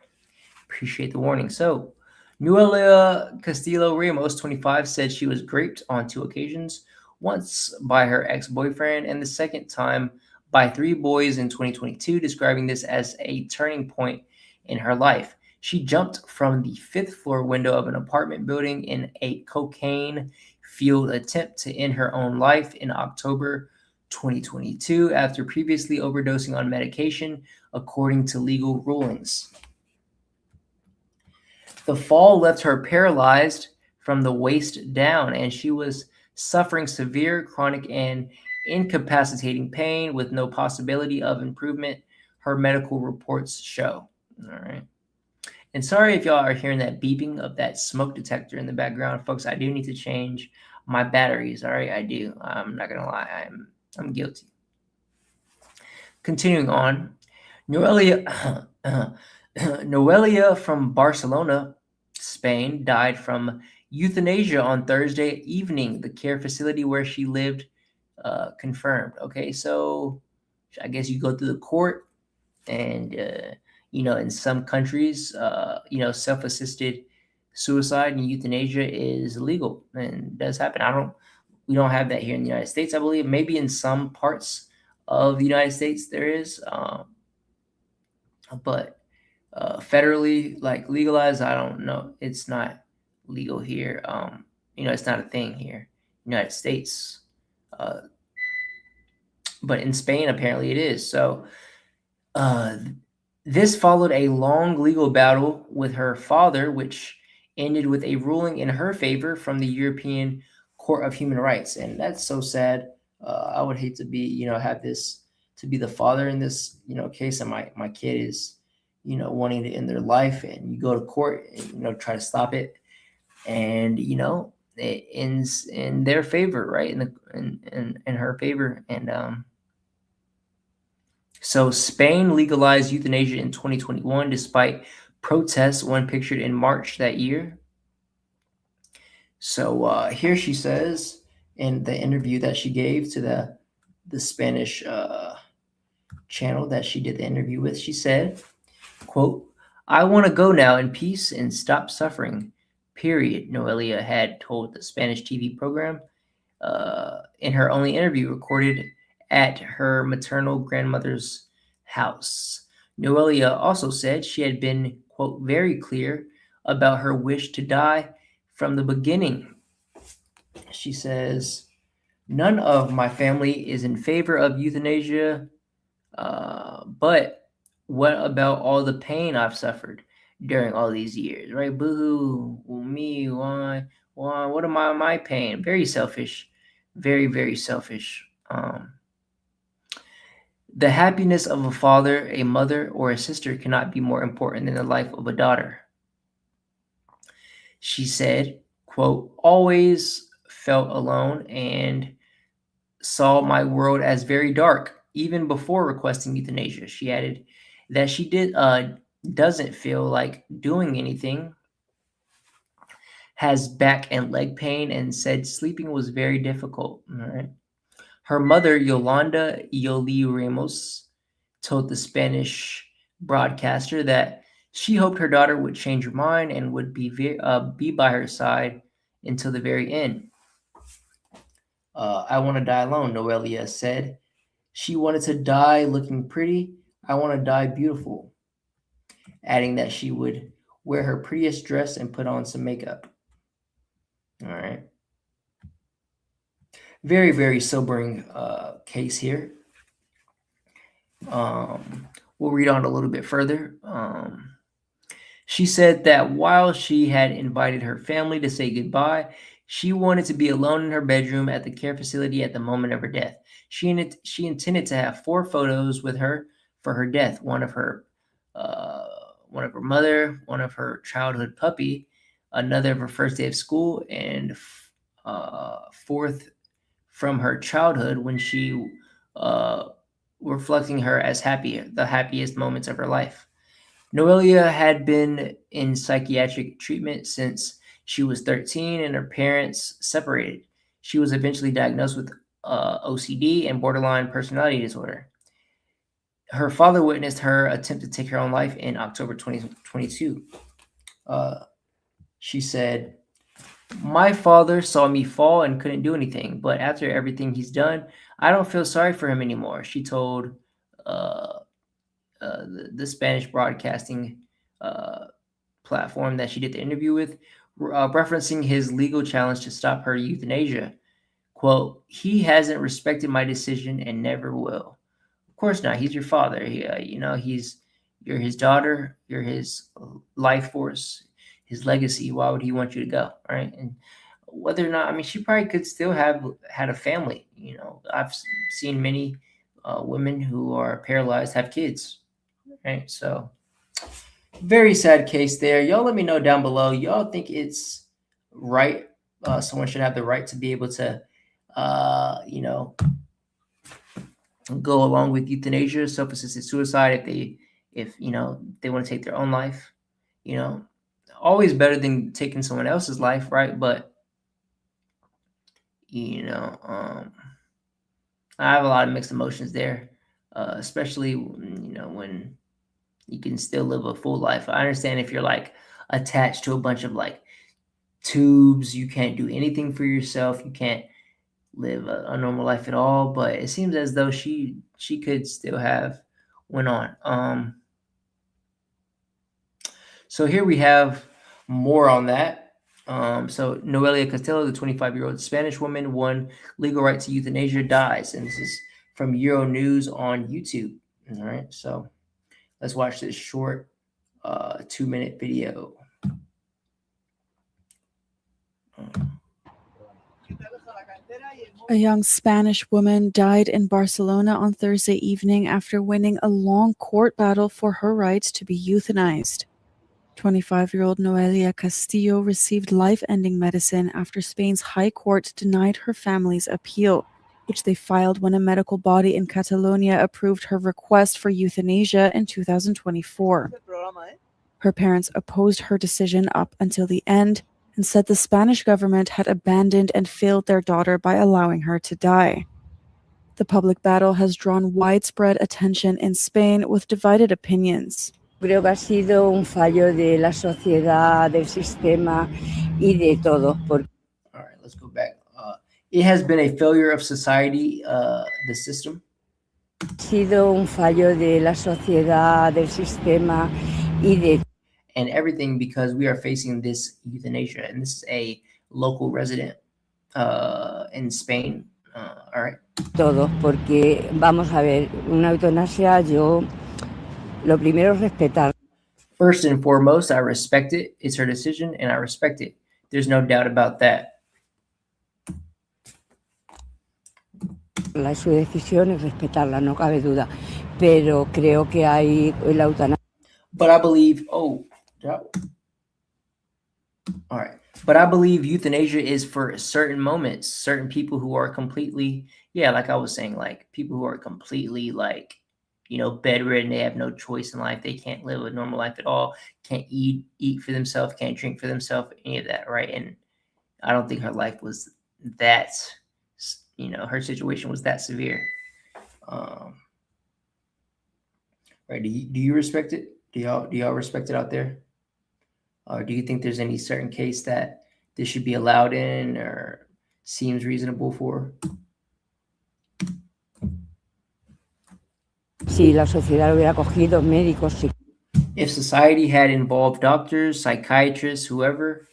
Appreciate the warning. So Noelia Castillo Ramos, 25, said she was raped on 2 occasions, once by her ex-boyfriend and the second time by 3 boys in 2022, describing this as a turning point in her life. She jumped from the 5th floor window of an apartment building in a cocaine-fueled attempt to end her own life in October 2022 after previously overdosing on medication, according to legal rulings. The fall left her paralyzed from the waist down, and she was suffering severe, chronic, and incapacitating pain with no possibility of improvement, her medical reports show. All right. And sorry if y'all are hearing that beeping of that smoke detector in the background. Folks, I do need to change my batteries. All right, I do. I'm not gonna lie. I'm guilty. Continuing on, Noelia Noelia from Barcelona, Spain, died from euthanasia on Thursday evening. The care facility where she lived confirmed. Okay, so I guess you go through the court, and in some countries, self-assisted suicide and euthanasia is legal and does happen. We don't have that here in the United States, I believe. Maybe in some parts of the United States there is, but federally, like legalized, I don't know. It's not legal here. It's not a thing here, United States. But in Spain, apparently it is. So this followed a long legal battle with her father, which ended with a ruling in her favor from the European Court of Human Rights. And that's so sad. I would hate to be, have this to be the father in this, case, and my kid is, wanting to end their life, and you go to court and, try to stop it. And, it ends in their favor, right? In her favor. And, so Spain legalized euthanasia in 2021, despite protests when pictured in March that year. So here she says in the interview that she gave to the Spanish channel that she did the interview with, she said, quote, "I want to go now in peace and stop suffering, period," Noelia had told the Spanish TV program in her only interview recorded at her maternal grandmother's house. Noelia also said she had been, quote, "very clear about her wish to die from the beginning." She says, "None of my family is in favor of euthanasia, but what about all the pain I've suffered during all these years, right? Boo-hoo, me, why, what am my pain?" Very selfish, very, very selfish. The happiness of a father, a mother, or a sister cannot be more important than the life of a daughter. She said, quote, "Always felt alone and saw my world as very dark, even before requesting euthanasia." She added that she doesn't feel like doing anything, has back and leg pain, and said sleeping was very difficult. All right. Her mother, Yolanda Yoli Ramos, told the Spanish broadcaster that she hoped her daughter would change her mind and would be by her side until the very end. "I want to die alone," Noelia said. She wanted to die looking pretty. "I want to die beautiful," adding that she would wear her prettiest dress and put on some makeup. All right. Very, very sobering case here. We'll read on a little bit further. She said that while she had invited her family to say goodbye, she wanted to be alone in her bedroom at the care facility at the moment of her death. She intended to have 4 photos with her for her death: one of her mother, one of her childhood puppy, another of her first day of school, and 4th from her childhood when she reflecting her as the happiest moments of her life. Noelia had been in psychiatric treatment since she was 13 and her parents separated. She was eventually diagnosed with OCD and borderline personality disorder. Her father witnessed her attempt to take her own life in October 2022. She said, "My father saw me fall and couldn't do anything, but after everything he's done, I don't feel sorry for him anymore," she told the Spanish broadcasting platform that she did the interview with, referencing his legal challenge to stop her euthanasia. Quote, "He hasn't respected my decision and never will." Of course not. He's your father. You're his daughter. You're his life force, his legacy. Why would he want you to go, right? And whether or not, she probably could still have had a family. I've seen many women who are paralyzed have kids, right? So very sad case there. Y'all let me know down below. Y'all think it's right someone should have the right to be able to, you know, go along with euthanasia, self-assisted suicide, if you know they want to take their own life. You know, always better than taking someone else's life, right? But you know, I have a lot of mixed emotions there, especially you know when you can still live a full life. I understand if you're like attached to a bunch of like tubes, you can't do anything for yourself, you can't live a normal life at all. But it seems as though she could still have went on. So here we have more on that. So Noelia Castillo, the 25-year-old Spanish woman, won legal right to euthanasia, dies. And this is from Euro News on YouTube. All right, so let's watch this short 2-minute video. A young Spanish woman died in Barcelona on Thursday evening after winning a long court battle for her right to be euthanized. 25-year-old Noelia Castillo received life-ending medicine after Spain's High Court denied her family's appeal, which they filed when a medical body in Catalonia approved her request for euthanasia in 2024. Her parents opposed her decision up until the end and said the Spanish government had abandoned and failed their daughter by allowing her to die. The public battle has drawn widespread attention in Spain with divided opinions. Creo que ha sido un fallo de la sociedad, del sistema y de todos. All right, let's go back. It has been a failure of society, the system. Ha sido un fallo de la sociedad, del sistema y de and everything because we are facing this euthanasia, and this is a local resident in Spain. All right. Todos, porque vamos a ver, una eutanasia, yo lo primero es respetar. First and foremost, I respect it. It's her decision, and I respect it. There's no doubt about that. Su decisión es respetarla, no cabe duda. Pero creo que hay la eutanasia. But I believe, all right. But I believe euthanasia is for certain moments, certain people who are completely, like I was saying, like people who are completely like, you know, bedridden, they have no choice in life. They can't live a normal life at all, can't eat for themselves, can't drink for themselves, any of that, right? And I don't think her life was that, you know, her situation was that severe. Right, do you respect it? Do y'all respect it out there? Or do you think there's any certain case that this should be allowed in or seems reasonable for? Si la sociedad hubiera cogido médicos, if society had involved doctors, psychiatrists, whoever,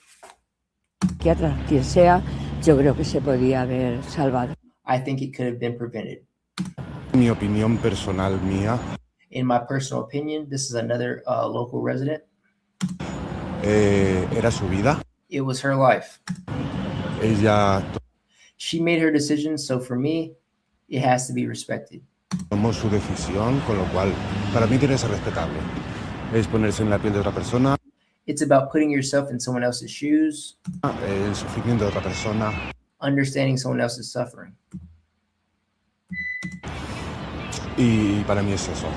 psiquiatras, quien sea, yo creo que se podía haber salvado. I think it could have been prevented. Mi opinión personal mía. In my personal opinion, this is another local resident. Era su vida. It was her life. Ella She made her decision, so for me, it has to be respected. tomó su decisión, con lo cual para mí tiene que ser respetable. Es ponerse en la piel de otra persona. It's about putting yourself in someone else's shoes. El sufrimiento de otra persona. Understanding someone else's suffering. Y para mí es eso.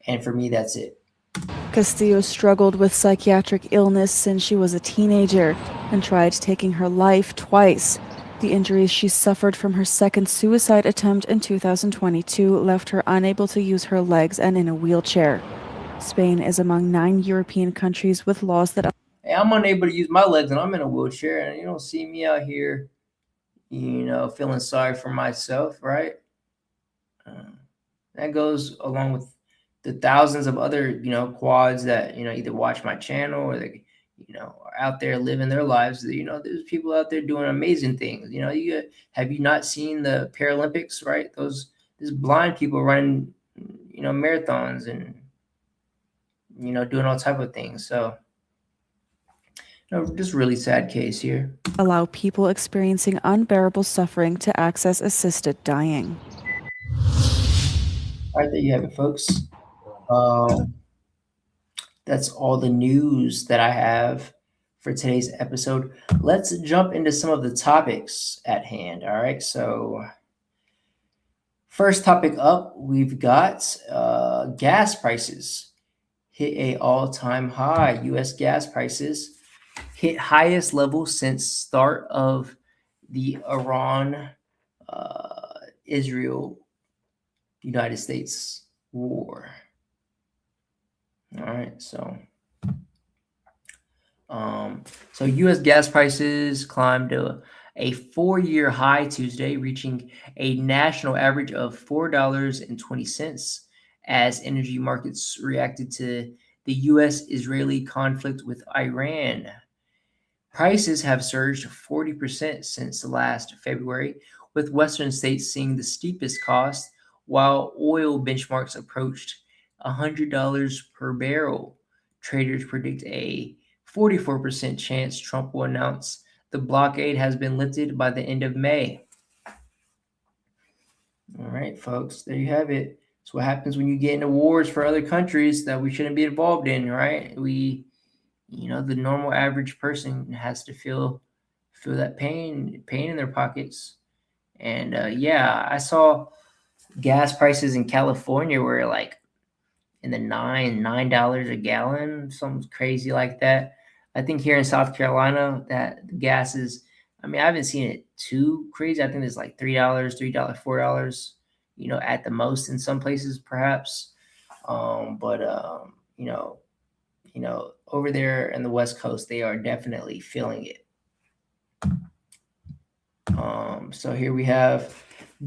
And for me, that's it. Castillo struggled with psychiatric illness since she was a teenager and tried taking her life twice. The injuries she suffered from her second suicide attempt in 2022 left her unable to use her legs and in a wheelchair. Spain is among 9 European countries with laws that... Hey, I'm unable to use my legs and I'm in a wheelchair, and you don't see me out here, you know, feeling sorry for myself, right? That goes along with the thousands of other, you know, quads that, you know, either watch my channel or they, you know, are out there living their lives. You know, there's people out there doing amazing things. You know, have you not seen the Paralympics, right? There's blind people running, you know, marathons and, you know, doing all type of things. So, you know, just really sad case here. Allow people experiencing unbearable suffering to access assisted dying. All right, there you have it, folks. That's all the news that I have for today's episode. Let's jump into some of the topics at hand. All right, so first topic up, we've got gas prices hit a all-time high. U.S. gas prices hit highest level since start of the Iran, Israel, United States war. All right, so U.S. gas prices climbed to a 4-year high Tuesday, reaching a national average of $4.20 as energy markets reacted to the U.S.-Israeli conflict with Iran. Prices have surged 40% since last February, with Western states seeing the steepest cost, while oil benchmarks approached $100 per barrel. Traders predict a 44% chance Trump will announce the blockade has been lifted by the end of May. All right, folks, there you have it. It's what happens when you get into wars for other countries that we shouldn't be involved in, right? The normal average person has to feel that pain in their pockets. And I saw gas prices in California were like in the $9 a gallon, something crazy like that. I think here in South Carolina that the gas is, I haven't seen it too crazy. I think it's like $3, $4, at the most in some places perhaps. But over there in the West Coast, they are definitely feeling it. So here we have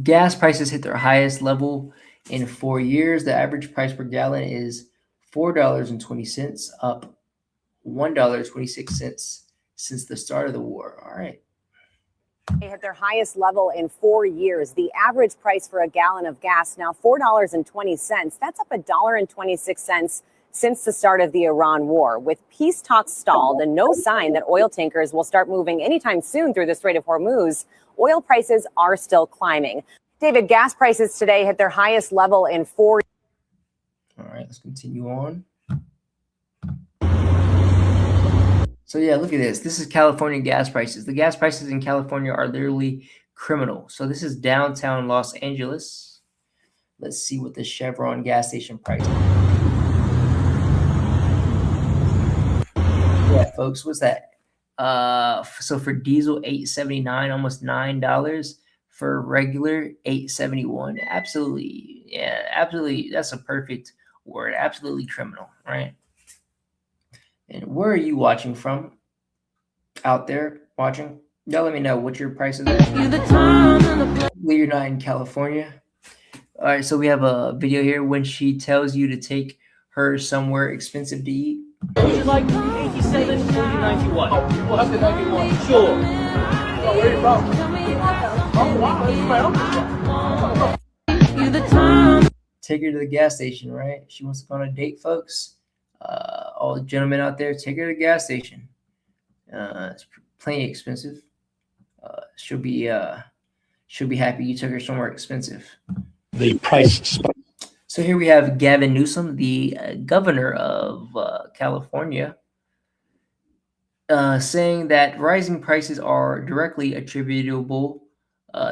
gas prices hit their highest level in 4 years. The average price per gallon is $4.20, up $1.26 since the start of the war. All right. They hit their highest level in 4 years. The average price for a gallon of gas now $4.20. That's up $1.26 since the start of the Iran war. With peace talks stalled and no sign that oil tankers will start moving anytime soon through the Strait of Hormuz, oil prices are still climbing. David, gas prices today hit their highest level in 4 years. All right, let's continue on. So yeah, look at this. This is California gas prices. The gas prices in California are literally criminal. So this is downtown Los Angeles. Let's see what the Chevron gas station price is. Yeah, folks, what's that? So for diesel, $8.79, almost $9. For regular, $8.71. Absolutely, yeah, absolutely. That's a perfect word. Absolutely criminal, right? And where are you watching from? Out there watching? Y'all let me know what your prices are. You're not in California. All right, so we have a video here when she tells you to take her somewhere expensive to eat. Would you like 87 or 91? We'll have the 91. Sure. Take her to the gas station, right? She wants to go on a date, folks. All the gentlemen out there, take her to the gas station. It's plenty expensive. She'll be happy you took her somewhere expensive. The price. So here we have Gavin Newsom, the governor of California, saying that rising prices are directly attributable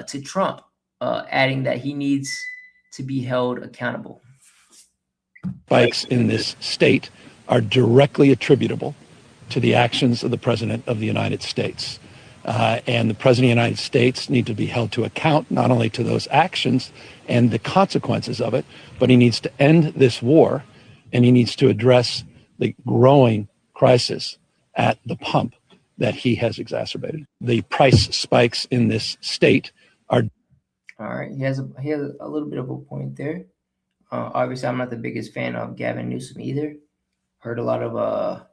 to Trump, adding that he needs to be held accountable. Spikes in this state are directly attributable to the actions of the President of the United States. And the President of the United States needs to be held to account, not only to those actions and the consequences of it, but he needs to end this war, and he needs to address the growing crisis at the pump that he has exacerbated. The price spikes in this state are... All right, he has a little bit of a point there. Obviously, I'm not the biggest fan of Gavin Newsom either. Heard a lot of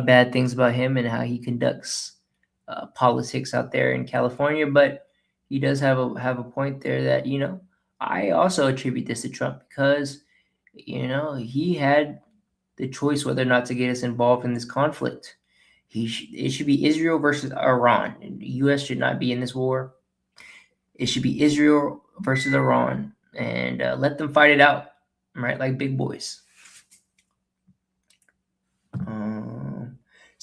bad things about him and how he conducts politics out there in California, but he does have a point there that, I also attribute this to Trump because, he had the choice whether or not to get us involved in this conflict. It should be Israel versus Iran. The U.S. should not be in this war. It should be Israel versus Iran, and let them fight it out, right? Like big boys.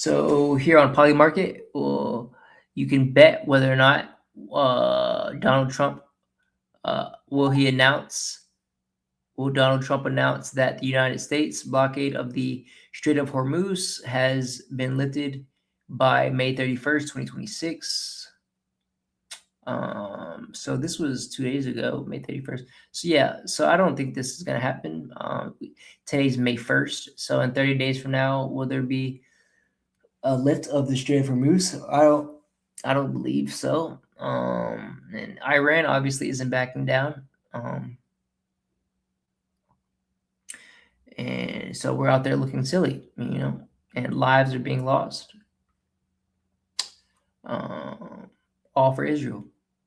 So here on Poly Market, you can bet whether or not Donald Trump will Donald Trump announce that the United States blockade of the Strait of Hormuz has been lifted by May 31st, 2026. So this was 2 days ago, May 31st. So yeah, so I don't think this is going to happen. Today's May 1st. So in 30 days from now, will there be a lift of the Strait of Hormuz? I don't believe so. And Iran obviously isn't backing down. And so we're out there looking silly, and lives are being lost. All for Israel,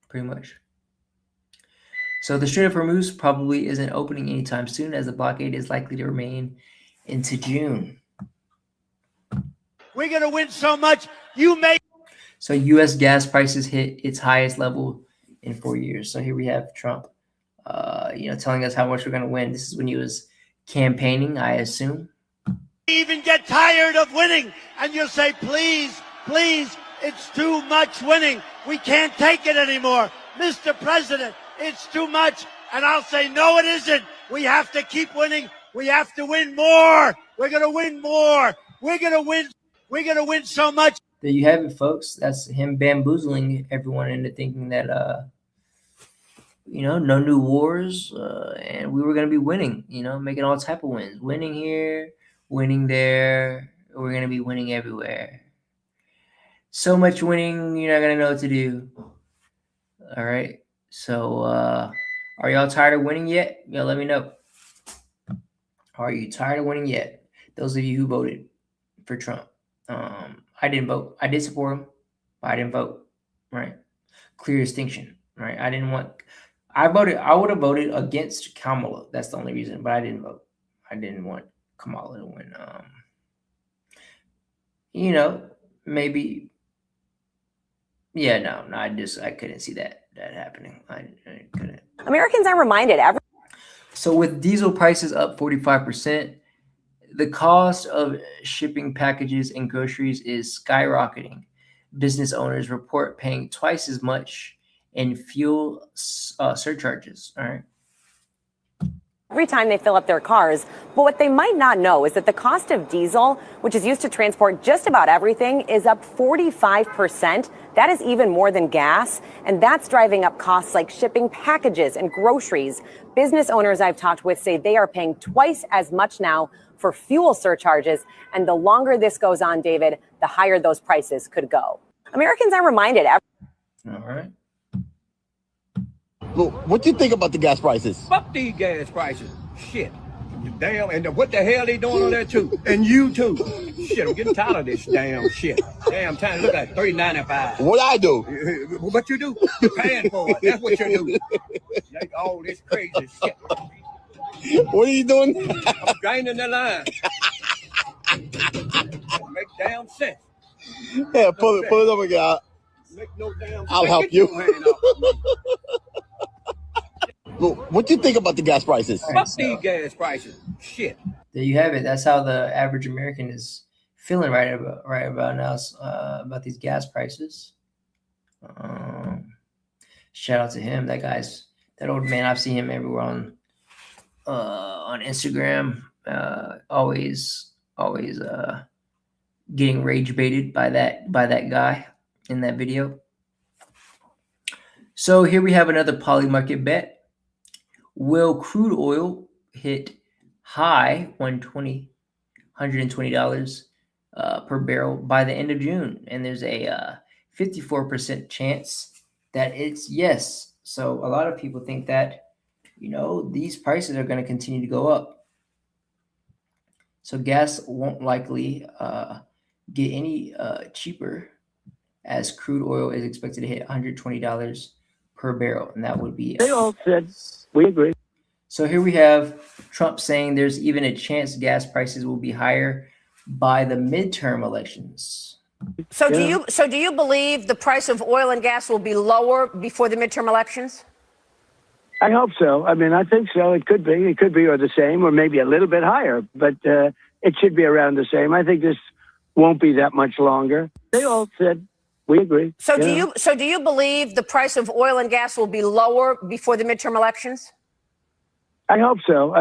pretty much. So the Strait of Hormuz probably isn't opening anytime soon, as the blockade is likely to remain into June. We're going to win so much, you may. So U.S. gas prices hit its highest level in 4 years. So here we have Trump, telling us how much we're going to win. This is when he was campaigning, I assume. Even get tired of winning, and you'll say, please, please, it's too much winning. We can't take it anymore. Mr. President, it's too much. And I'll say, no, it isn't. We have to keep winning. We have to win more. We're going to win more. We're going to win. We're going to win so much. There you have it, folks. That's him bamboozling everyone into thinking that, no new wars, and we were going to be winning, making all type of wins. Winning here, winning there. We're going to be winning everywhere. So much winning, you're not going to know what to do. All right. So are y'all tired of winning yet? Let me know. Are you tired of winning yet? Those of you who voted for Trump. I didn't vote. I did support him, but I didn't vote. Right. Clear distinction. Right. I would have voted against Kamala. That's the only reason, but I didn't vote. I didn't want Kamala to win. Maybe. Yeah, no, I couldn't see that happening. I couldn't. Americans are reminded So with diesel prices up 45%, the cost of shipping packages and groceries is skyrocketing. Business owners report paying twice as much in fuel surcharges. All right. every time they fill up their cars. But what they might not know is that the cost of diesel, which is used to transport just about everything, is up 45%. That is even more than gas. And that's driving up costs like shipping packages and groceries. Business owners I've talked with say they are paying twice as much now for fuel surcharges. And the longer this goes on, David, the higher those prices could go. Americans are reminded. All right. Look, what do you think about the gas prices? Fuck these gas prices. Shit. Damn, and what the hell they doing on that too? And you too. Shit, I'm getting tired of this damn shit. Damn time to look at $3.95. What I do? What you do? You're paying for it. That's what you do. Like all this crazy shit. What are you doing? I'm draining the line. Make damn sense. Yeah, pull it over, guy. Make no damn I'll help you. Look, what do you think about the gas prices? Fuck these gas prices. Shit. There you have it. That's how the average American is feeling right about now about these gas prices. Shout out to him. That old man. I've seen him everywhere on Instagram. Always getting rage baited by that guy in that video. So here we have another poly market bet. Will crude oil hit high $120 per barrel by the end of June? And there's a 54% chance that it's yes. So a lot of people think that, these prices are going to continue to go up. So gas won't likely get any cheaper, as crude oil is expected to hit $120 per barrel. And that would be... They all said, we agree. So here we have Trump saying there's even a chance gas prices will be higher by the midterm elections. So do you believe the price of oil and gas will be lower before the midterm elections? I hope so. I mean, I think so. It could be or the same, or maybe a little bit higher, but it should be around the same. I think this won't be that much longer. They all said, we agree. So do you believe the price of oil and gas will be lower before the midterm elections? I hope so.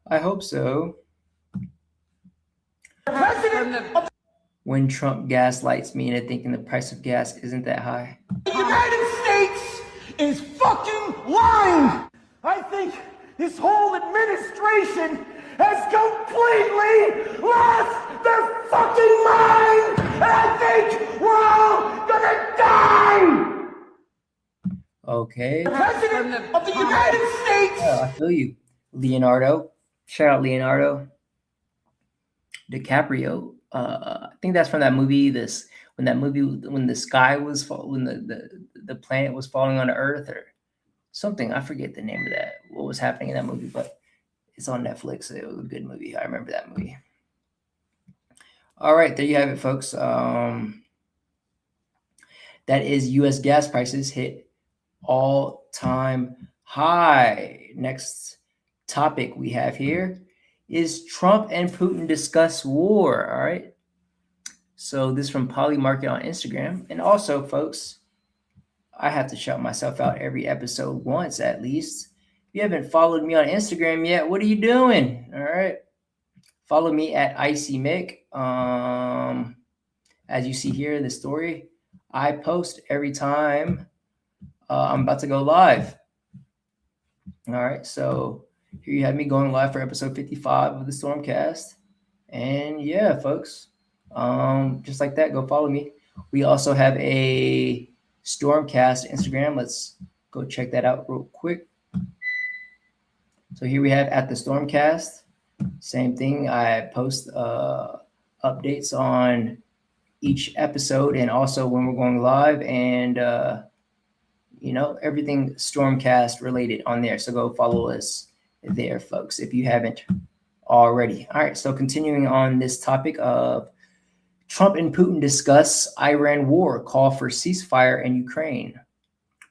I hope so. When Trump gaslights me into thinking the price of gas isn't that high. The United States is fucking lying. I think this whole administration has completely lost their fucking mind, and I think we're all gonna die. Okay. The President of the United States. Yeah, I feel you, Leonardo. Shout out Leonardo DiCaprio. I think that's from that movie. When the sky was when the planet was falling on the Earth or something. I forget the name of that. What was happening in that movie, but it's on Netflix. It was a good movie. I remember that movie. All right, there you have it, folks. That is U.S. gas prices hit all-time high. Next topic we have here is Trump and Putin discuss war. All right. So this is from Polymarket on Instagram. And also, folks, I have to shout myself out every episode once at least. If you haven't followed me on Instagram yet, what are you doing? All right. Follow me at IcyMick. As you see here in the story, I post every time I'm about to go live. All right. So here you have me going live for episode 55 of the StormCast. And yeah, folks, just like that, go follow me. We also have a StormCast Instagram. Let's go check that out real quick. So here we have at the StormCast. Same thing. I post updates on each episode and also when we're going live and, everything StormCast related on there. So go follow us there, folks, if you haven't already. All right. So continuing on this topic of Trump and Putin discuss Iran war, call for ceasefire in Ukraine.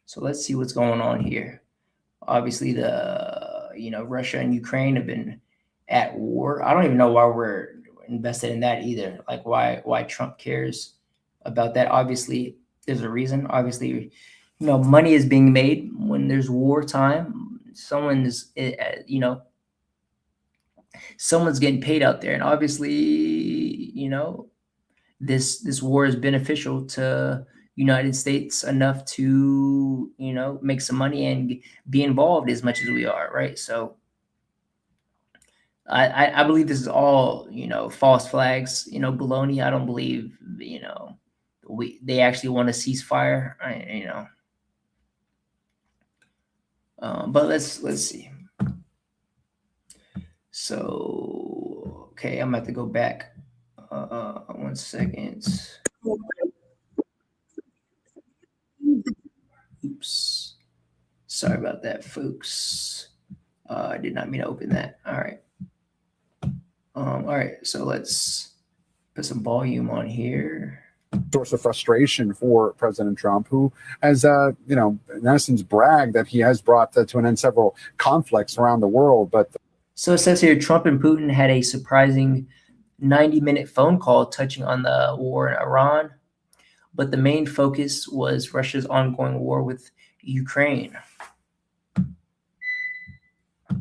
So let's see what's going on here. Obviously, Russia and Ukraine have been at war. I don't even know why we're invested in that either. Like why Trump cares about that. Obviously, there's a reason. Obviously, money is being made when there's wartime. Someone's getting paid out there. And obviously, this war is beneficial to United States enough to, make some money and be involved as much as we are, right? So I believe this is all, false flags, baloney. I don't believe, they actually want a ceasefire, but let's see. So, okay, I'm about to go back. 1 second. Oops. Sorry about that, folks. I did not mean to open that. All right. All right. So let's put some volume on here. Source of frustration for President Trump, who has, in essence, bragged that he has brought to an end several conflicts around the world. But so it says here, Trump and Putin had a surprising 90-minute phone call touching on the war in Iran, but the main focus was Russia's ongoing war with Ukraine.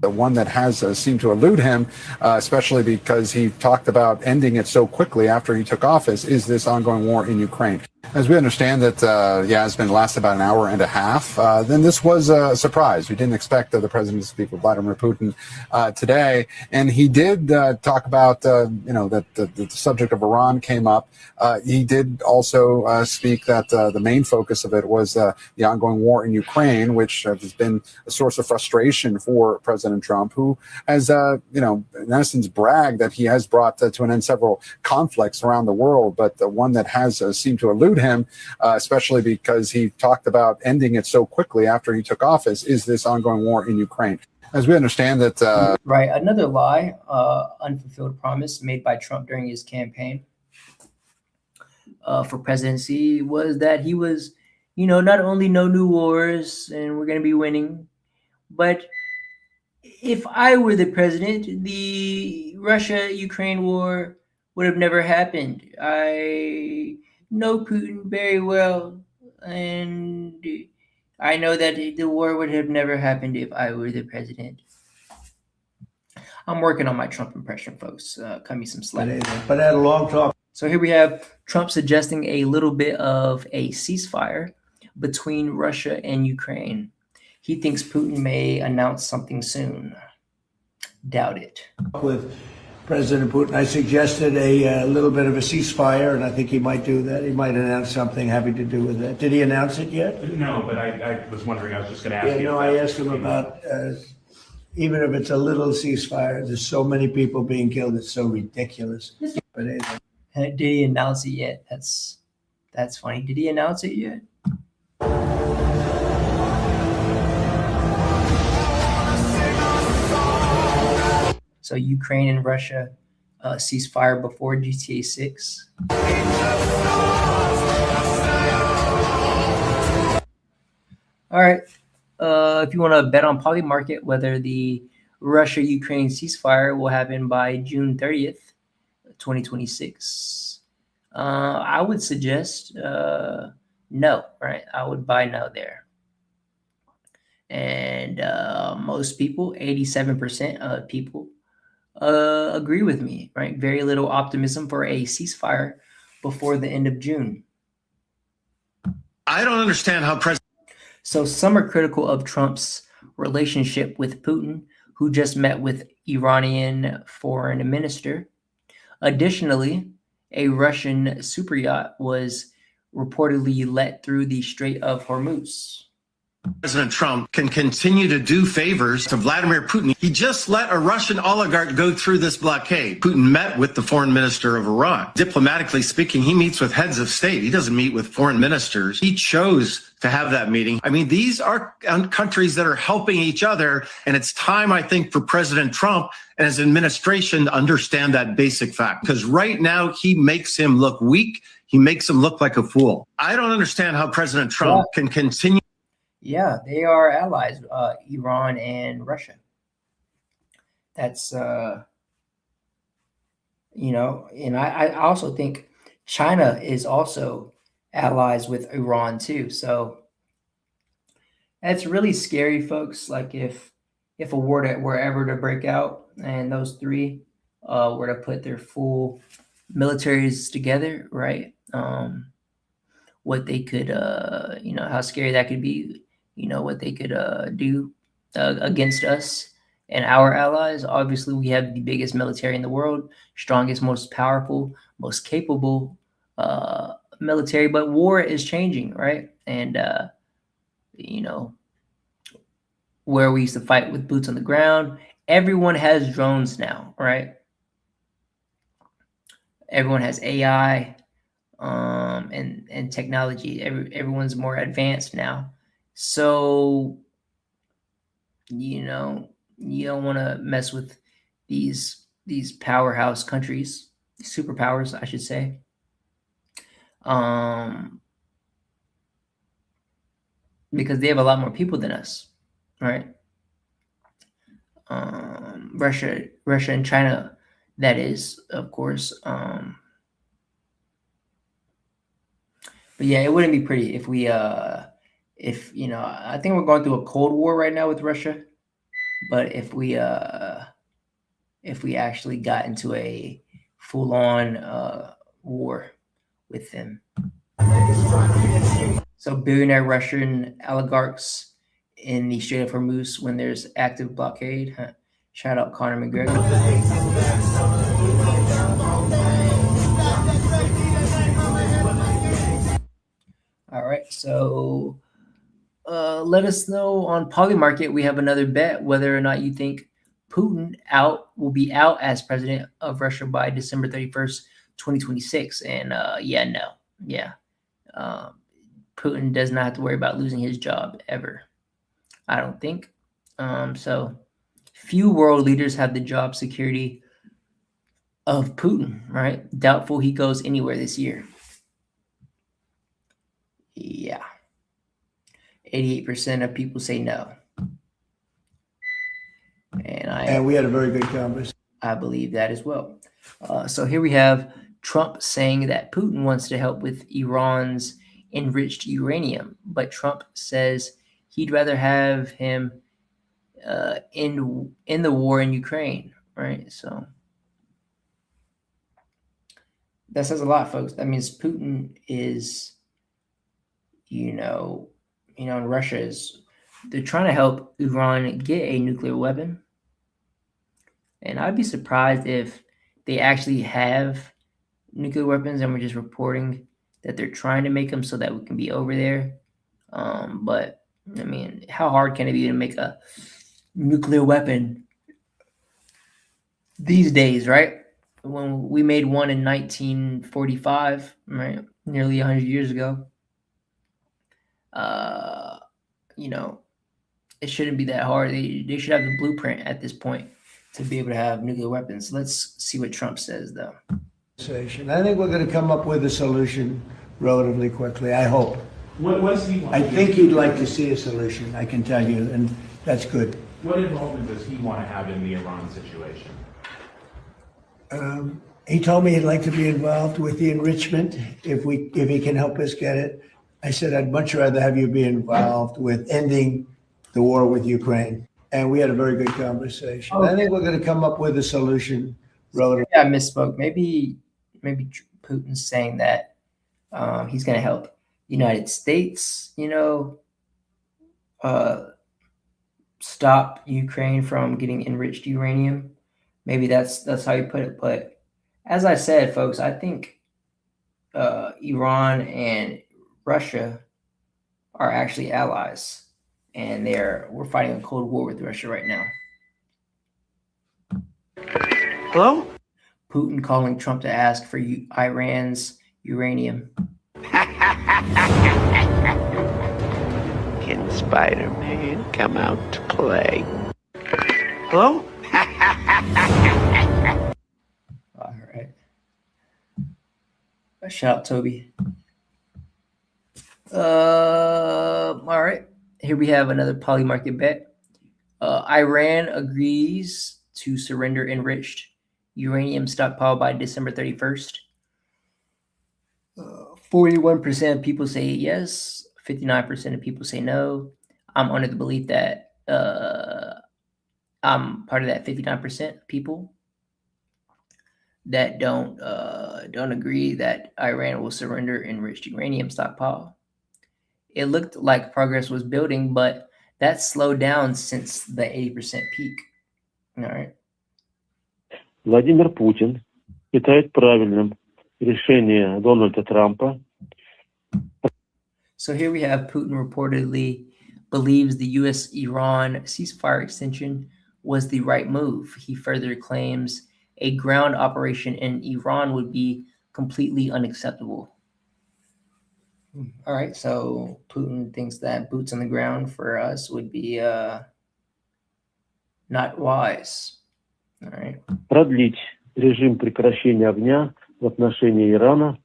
The one that has seemed to elude him, especially because he talked about ending it so quickly after he took office, is this ongoing war in Ukraine. As we understand that, it's been lasted about an hour and a half. Then this was a surprise. We didn't expect the president to speak with Vladimir Putin today, and he did talk about that the subject of Iran came up. He did also speak that the main focus of it was the ongoing war in Ukraine, which has been a source of frustration for President Trump, who has, in essence, bragged that he has brought to an end several conflicts around the world, but the one that has seemed to elude him, especially because he talked about ending it so quickly after he took office, is this ongoing war in Ukraine. As we understand that... Right. Another lie, unfulfilled promise made by Trump during his campaign for presidency was that he was, not only no new wars and we're going to be winning, but if I were the president, the Russia-Ukraine war would have never happened. I know Putin very well, and I know that the war would have never happened if I were the president. I'm working on my Trump impression, folks. Cut me some slack. But I had a long talk. So here we have Trump suggesting a little bit of a ceasefire between Russia and Ukraine. He thinks Putin may announce something soon. Doubt it. With President Putin, I suggested a little bit of a ceasefire, and I think he might do that. He might announce something having to do with that. Did he announce it yet? No, but I was wondering, I was just going to ask you. Yeah, no, I asked him about even if it's a little ceasefire, there's so many people being killed, it's so ridiculous. But anyway. Did he announce it yet? That's funny. Did he announce it yet? So Ukraine and Russia ceasefire before GTA 6. All right. If you want to bet on Polymarket whether the Russia-Ukraine ceasefire will happen by June 30th, 2026, I would suggest no, right? I would buy no there. And most people, 87% of people, agree with me, right? Very little optimism for a ceasefire before the end of June. I don't understand how So some are critical of Trump's relationship with Putin, who just met with Iranian foreign minister. Additionally, a Russian super yacht was reportedly let through the Strait of Hormuz. President Trump can continue to do favors to Vladimir Putin. He just let a Russian oligarch go through this blockade. Putin met with the foreign minister of Iran. Diplomatically speaking, he meets with heads of state. He doesn't meet with foreign ministers. He chose to have that meeting. I mean, these are countries that are helping each other. And it's time, I think, for President Trump and his administration to understand that basic fact. Because right now, he makes him look weak. He makes him look like a fool. I don't understand how President Trump can continue. Yeah, they are allies, Iran and Russia. That's, and I also think China is also allies with Iran too. So that's really scary, folks. Like if a war were ever to break out and those three were to put their full militaries together, right? What they could, how scary that could be. What they could do against us and our allies. Obviously, we have the biggest military in the world, strongest, most powerful, most capable military. But war is changing, right? And, where we used to fight with boots on the ground, everyone has drones now, right? Everyone has AI and technology. Everyone's more advanced now. So, you don't want to mess with these powerhouse countries, superpowers, I should say. Because they have a lot more people than us, right? Russia and China, that is, of course. But yeah, it wouldn't be pretty if we I think we're going through a Cold War right now with Russia, but if we actually got into a full-on war with them. So billionaire Russian oligarchs in the Strait of Hormuz when there's active blockade. Shout out Conor McGregor. All right, so let us know on Polymarket. We have another bet whether or not you think Putin will be out as president of Russia by December 31st, 2026. And Putin does not have to worry about losing his job ever, I don't think. So few world leaders have the job security of Putin, right? Doubtful he goes anywhere this year. Yeah. 88% of people say no. And we had a very good conversation. I believe that as well. So here we have Trump saying that Putin wants to help with Iran's enriched uranium, but Trump says he'd rather have him in the war in Ukraine, right? So that says a lot, folks. That means Putin is, and Russia is, they're trying to help Iran get a nuclear weapon. And I'd be surprised if they actually have nuclear weapons and we're just reporting that they're trying to make them so that we can be over there. But I mean, how hard can it be to make a nuclear weapon these days, right? When we made one in 1945, right? Nearly 100 years ago. It shouldn't be that hard. They should have the blueprint at this point to be able to have nuclear weapons. Let's see what Trump says, though. I think we're going to come up with a solution relatively quickly, I hope. What does he want? I think you'd like to see a solution, I can tell you, and that's good. What involvement does he want to have in the Iran situation? He told me he'd like to be involved with the enrichment if he can help us get it. I said, I'd much rather have you be involved with ending the war with Ukraine. And we had a very good conversation. I think we're going to come up with a solution relatively. Yeah, I misspoke. Maybe Putin's saying that he's going to help the United States, stop Ukraine from getting enriched uranium. Maybe that's how you put it. But as I said, folks, I think Iran and Russia are actually allies, and we're fighting a cold war with Russia right now. Hello? Putin calling Trump to ask for Iran's uranium. Can Spider-Man come out to play? Hello? All right. Shout out, Toby. All right. Here we have another polymarket bet. Iran agrees to surrender enriched uranium stockpile by December 31st. 41% of people say yes. 59% of people say no. I'm under the belief that I'm part of that 59% of people that don't agree that Iran will surrender enriched uranium stockpile. It looked like progress was building, but that slowed down since the 80% peak. All right. Владимир Путин считает правильным решение Дональда Трампа. So here we have Putin reportedly believes the U.S.-Iran ceasefire extension was the right move. He further claims a ground operation in Iran would be completely unacceptable. All right, so Putin thinks that boots on the ground for us would be not wise. All right. Продлить режим прекращения огня в отношении Ирана,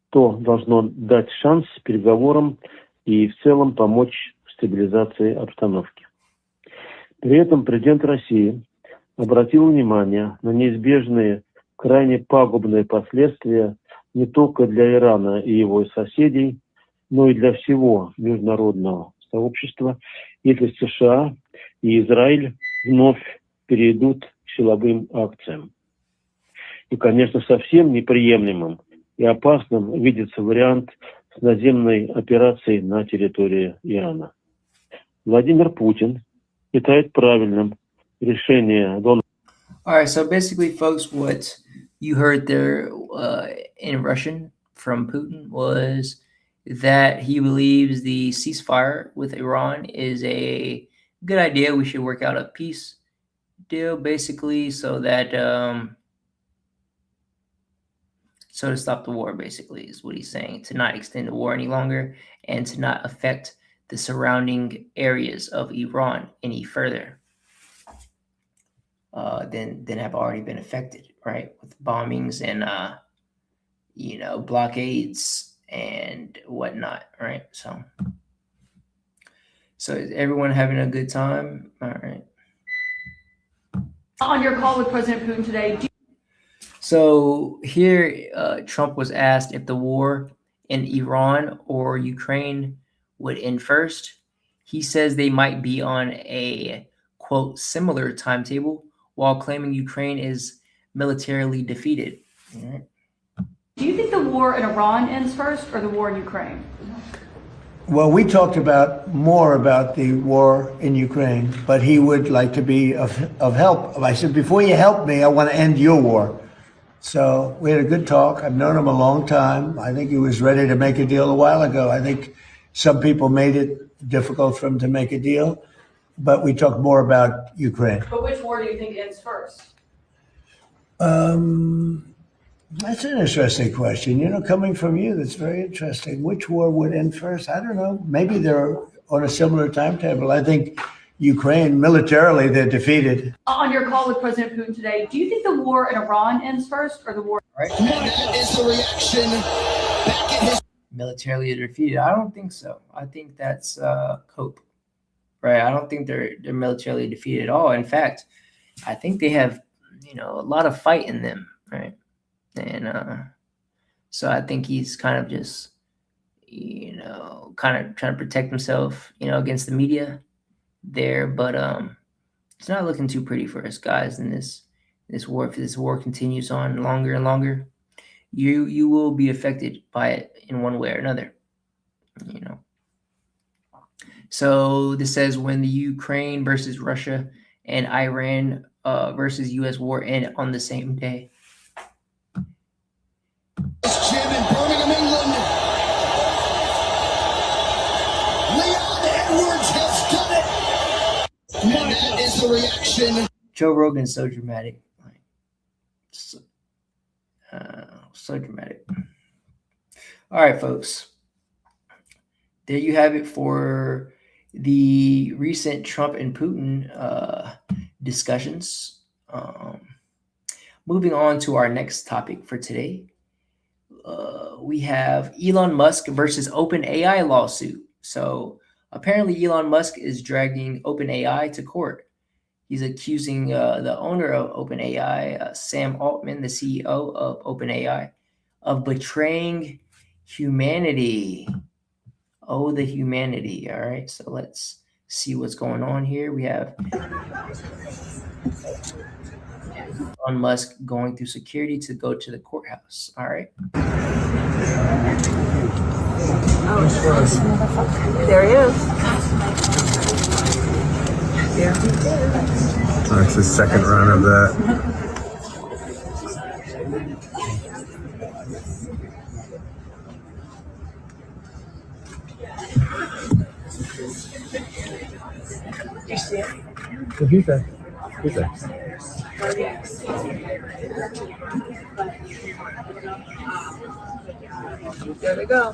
то должно дать шанс переговорам и в целом помочь в стабилизации обстановки. При этом президент России обратил внимание на неизбежные крайне пагубные последствия не только для Ирана и его соседей, но и для всего международного сообщества, если США и Израиль вновь перейдут к силовым акциям. И, конечно, совсем неприемлемым и опасным видится вариант с наземной операцией на территории Ирана. Владимир Путин считает правильным решение Дональда. All right, so basically, folks, what you heard there in Russian from Putin was that he believes the ceasefire with Iran is a good idea. We should work out a peace deal, basically, so that so to stop the war, basically, is what he's saying, to not extend the war any longer and to not affect the surrounding areas of Iran any further than have already been affected, right? With bombings and blockades and whatnot, right? So is everyone having a good time? All right. On your call with President Putin today, So here, Trump was asked if the war in Iran or Ukraine would end first. He says they might be on a, quote, similar timetable, while claiming Ukraine is militarily defeated. All right. Do you think the war in Iran ends first or the war in Ukraine? Well, we talked more about the war in Ukraine, but he would like to be of help. I said, before you help me, I want to end your war. So we had a good talk. I've known him a long time. I think he was ready to make a deal a while ago. I think some people made it difficult for him to make a deal, but we talked more about Ukraine. But which war do you think ends first? That's an interesting question. Coming from you, that's very interesting. Which war would end first? I don't know. Maybe they're on a similar timetable. I think Ukraine, militarily, they're defeated. On your call with President Putin today, do you think the war in Iran ends first or the war? Right. That is the reaction back in his Militarily defeated. I don't think so. I think that's cope. Right. I don't think they're militarily defeated at all. In fact, I think they have, a lot of fight in them. Right. And so I think he's kind of just, kind of trying to protect himself, against the media there. But it's not looking too pretty for us guys in this war. If this war continues on longer and longer, you will be affected by it in one way or another. So this says when the Ukraine versus Russia and Iran versus U.S. war end on the same day. gym in Birmingham, England. Leon Edwards has done it. And that is the reaction. Joe Rogan's so dramatic. So dramatic. All right, folks. There you have it for the recent Trump and Putin discussions. Moving on to our next topic for today. We have Elon Musk versus OpenAI lawsuit. So apparently Elon Musk is dragging OpenAI to court. He's accusing the owner of OpenAI, Sam Altman, the CEO of OpenAI, of betraying humanity. Oh, the humanity. All right, so let's see what's going on here. We have Elon Musk going through security to go to the courthouse. All right. There he is. There he is. That's the second run of that. Do you see it? Who's that? Who's that? There we go.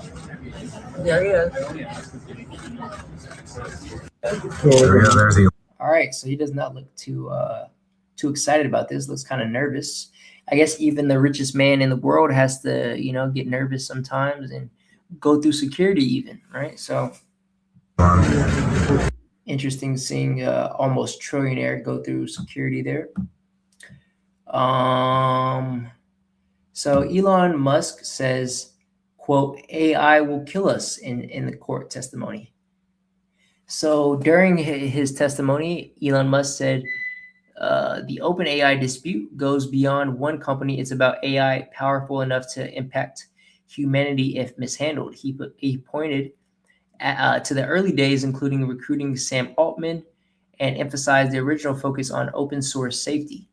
There he is. There we go. There's the. All right, so he does not look too excited about this. Looks kind of nervous. I guess even the richest man in the world has to, get nervous sometimes and go through security even, right? So interesting seeing almost trillionaire go through security there. So Elon Musk says, quote, AI will kill us in the court testimony. So during his testimony, Elon Musk said, the OpenAI dispute goes beyond one company. It's about AI powerful enough to impact humanity if mishandled. He pointed to the early days, including recruiting Sam Altman, and emphasized the original focus on open source safety.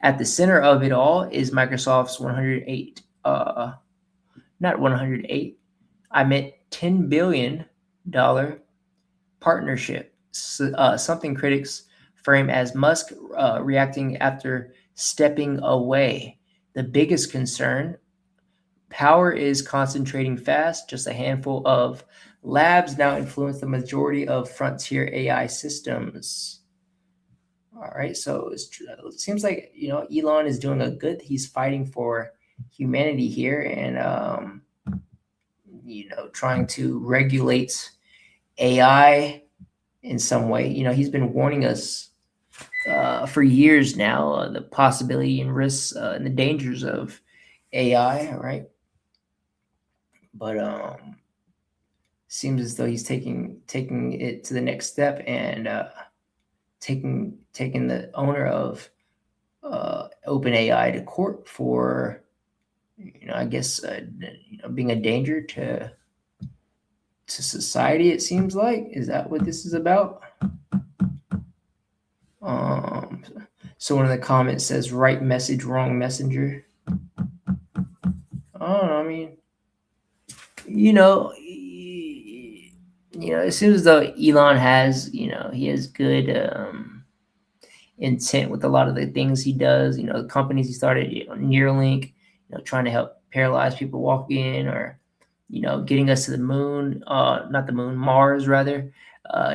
At the center of it all is Microsoft's $10 billion partnership, something critics frame as Musk reacting after stepping away. The biggest concern, power is concentrating fast. Just a handful of labs now influence the majority of frontier AI systems. All right, so it seems like, Elon is doing he's fighting for humanity here and, trying to regulate AI in some way. He's been warning us for years now, the possibility and risks and the dangers of AI, right? But seems as though he's taking it to the next step and taking the owner of OpenAI to court for, I guess, being a danger to society. It seems like, is that what this is about? So one of the comments says, "Right message, wrong messenger." I mean, it seems as though Elon has, he has good intent with a lot of the things he does. The companies he started, Neuralink, trying to help paralyzed people walk in, or getting us to the moon, not the moon, Mars rather,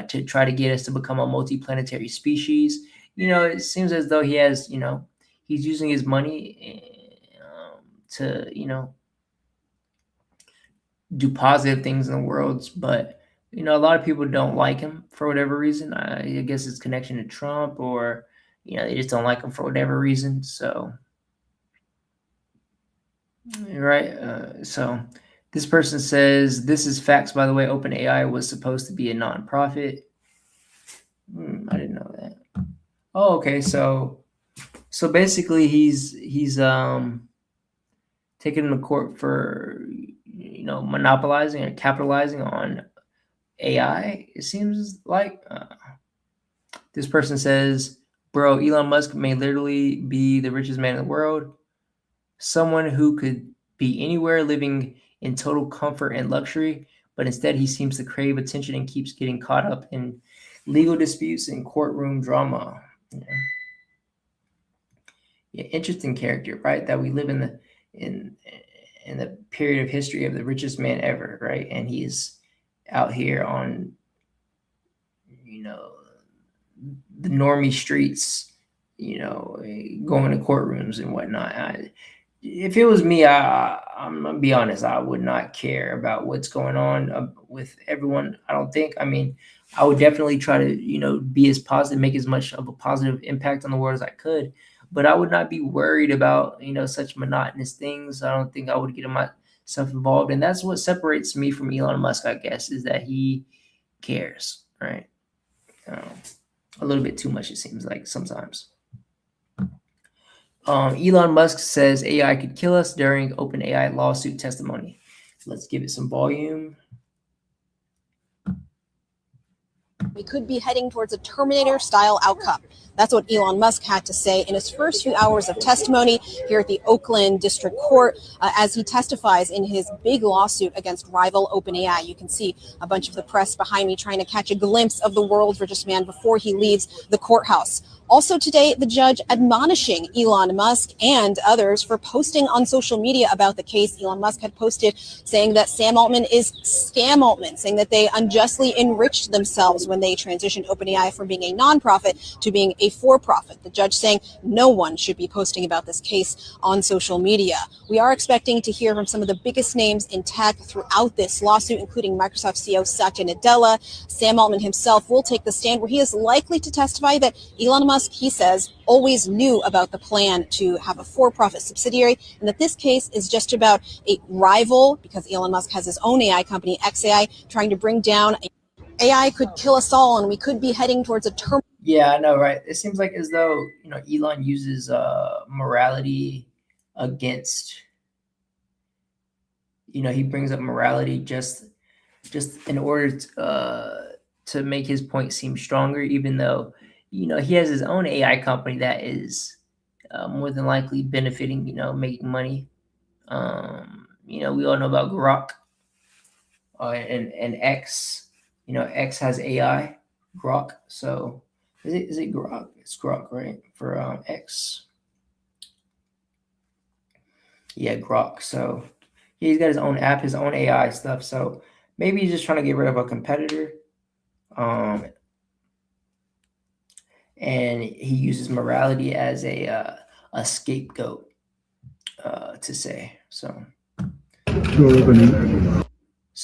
to try to get us to become a multi-planetary species. It seems as though he has, he's using his money to, do positive things in the world, but a lot of people don't like him for whatever reason. I guess his connection to Trump, or they just don't like him for whatever reason. So, right. So this person says, "This is facts, by the way. OpenAI was supposed to be a nonprofit." I didn't know that. Oh, okay. So basically, he's taking him to court for monopolizing or capitalizing on AI. It seems like this person says, "Bro, Elon Musk may literally be the richest man in the world. Someone who could be anywhere living in total comfort and luxury, but instead he seems to crave attention and keeps getting caught up in legal disputes and courtroom drama." Yeah, interesting character, right? That we live in the period of history of the richest man ever, right? And he's out here on the normie streets, going to courtrooms and whatnot. If it was me, I'm gonna be honest, I would not care about what's going on with everyone. I don't think. I mean, I would definitely try to be as positive, make as much of a positive impact on the world as I could, but I would not be worried about such monotonous things. I don't think I would get myself involved, and that's what separates me from Elon Musk, I guess, is that he cares, right? A little bit too much, it seems like sometimes. Elon Musk says AI could kill us during OpenAI lawsuit testimony. Let's give it some volume. We could be heading towards a Terminator-style outcome. That's what Elon Musk had to say in his first few hours of testimony here at the Oakland District Court as he testifies in his big lawsuit against rival OpenAI. You can see a bunch of the press behind me trying to catch a glimpse of the world's richest man before he leaves the courthouse. Also today, the judge admonishing Elon Musk and others for posting on social media about the case. Elon Musk had posted saying that Sam Altman is Scam Altman, saying that they unjustly enriched themselves when they transitioned OpenAI from being a nonprofit to being a for-profit. The judge saying no one should be posting about this case on social media. We are expecting to hear from some of the biggest names in tech throughout this lawsuit, including Microsoft CEO Satya Nadella. Sam Altman himself will take the stand, where he is likely to testify that Elon Musk, he says, always knew about the plan to have a for-profit subsidiary, and that this case is just about a rival, because Elon Musk has his own AI company, XAI, trying to bring down AI could kill us all, and we could be heading towards a term. Yeah, I know, right? It seems like as though Elon uses morality against. He brings up morality just in order to make his point seem stronger, even though he has his own AI company that is more than likely benefiting, making money. We all know about Grok and X. X has AI, Grok. So is it Grok? It's Grok, right? For X. Yeah, Grok. So he's got his own app, his own AI stuff. So maybe he's just trying to get rid of a competitor. And he uses morality as a scapegoat to say. So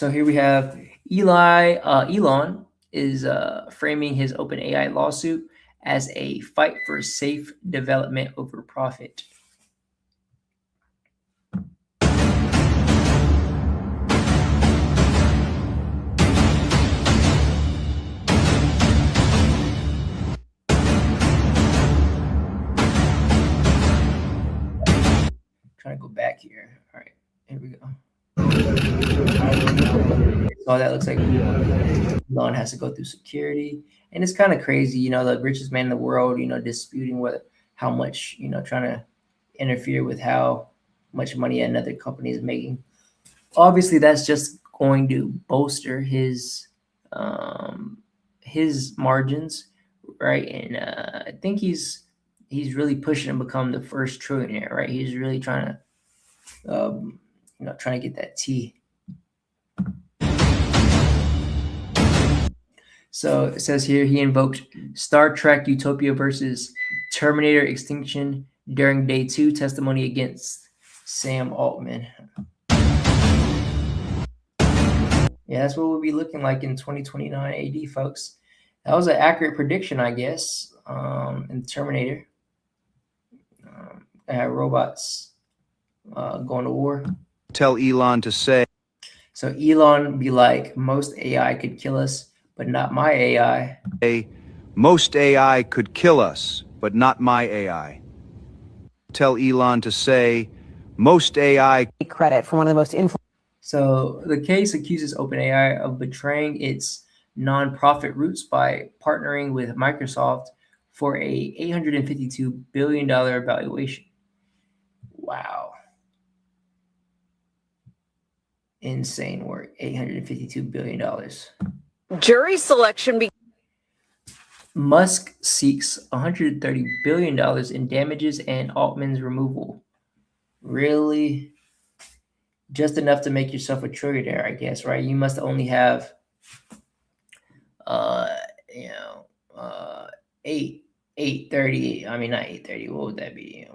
here we have Elon is framing his OpenAI lawsuit as a fight for safe development over profit. Trying to go back here. All right, here we go. So that looks like Elon has to go through security, and it's kind of crazy, you know, the richest man in the world, you know, disputing how much, you know, trying to interfere with how much money another company is making. Obviously, that's just going to bolster his margins, right? And I think he's really pushing to become the first trillionaire, right? He's really trying to, trying to get that T. So it says here he invoked Star Trek Utopia versus Terminator Extinction during day 2 testimony against Sam Altman. Yeah, that's what we'll be looking like in 2029 AD, folks. That was an accurate prediction, I guess, in Terminator. Robots going to war. Tell Elon to say. So Elon be like, most AI could kill us, but not my AI. Most AI could kill us, but not my AI. Tell Elon to say, most AI. Credit for one of the most influential. So the case accuses OpenAI of betraying its nonprofit roots by partnering with Microsoft for a $852 billion valuation. Wow. Insane work. $852 billion. Jury selection. Musk seeks $130 billion in damages and Altman's removal. Really? Just enough to make yourself a trillionaire, I guess, right? You must only have, 830. I mean, not 830. What would that be?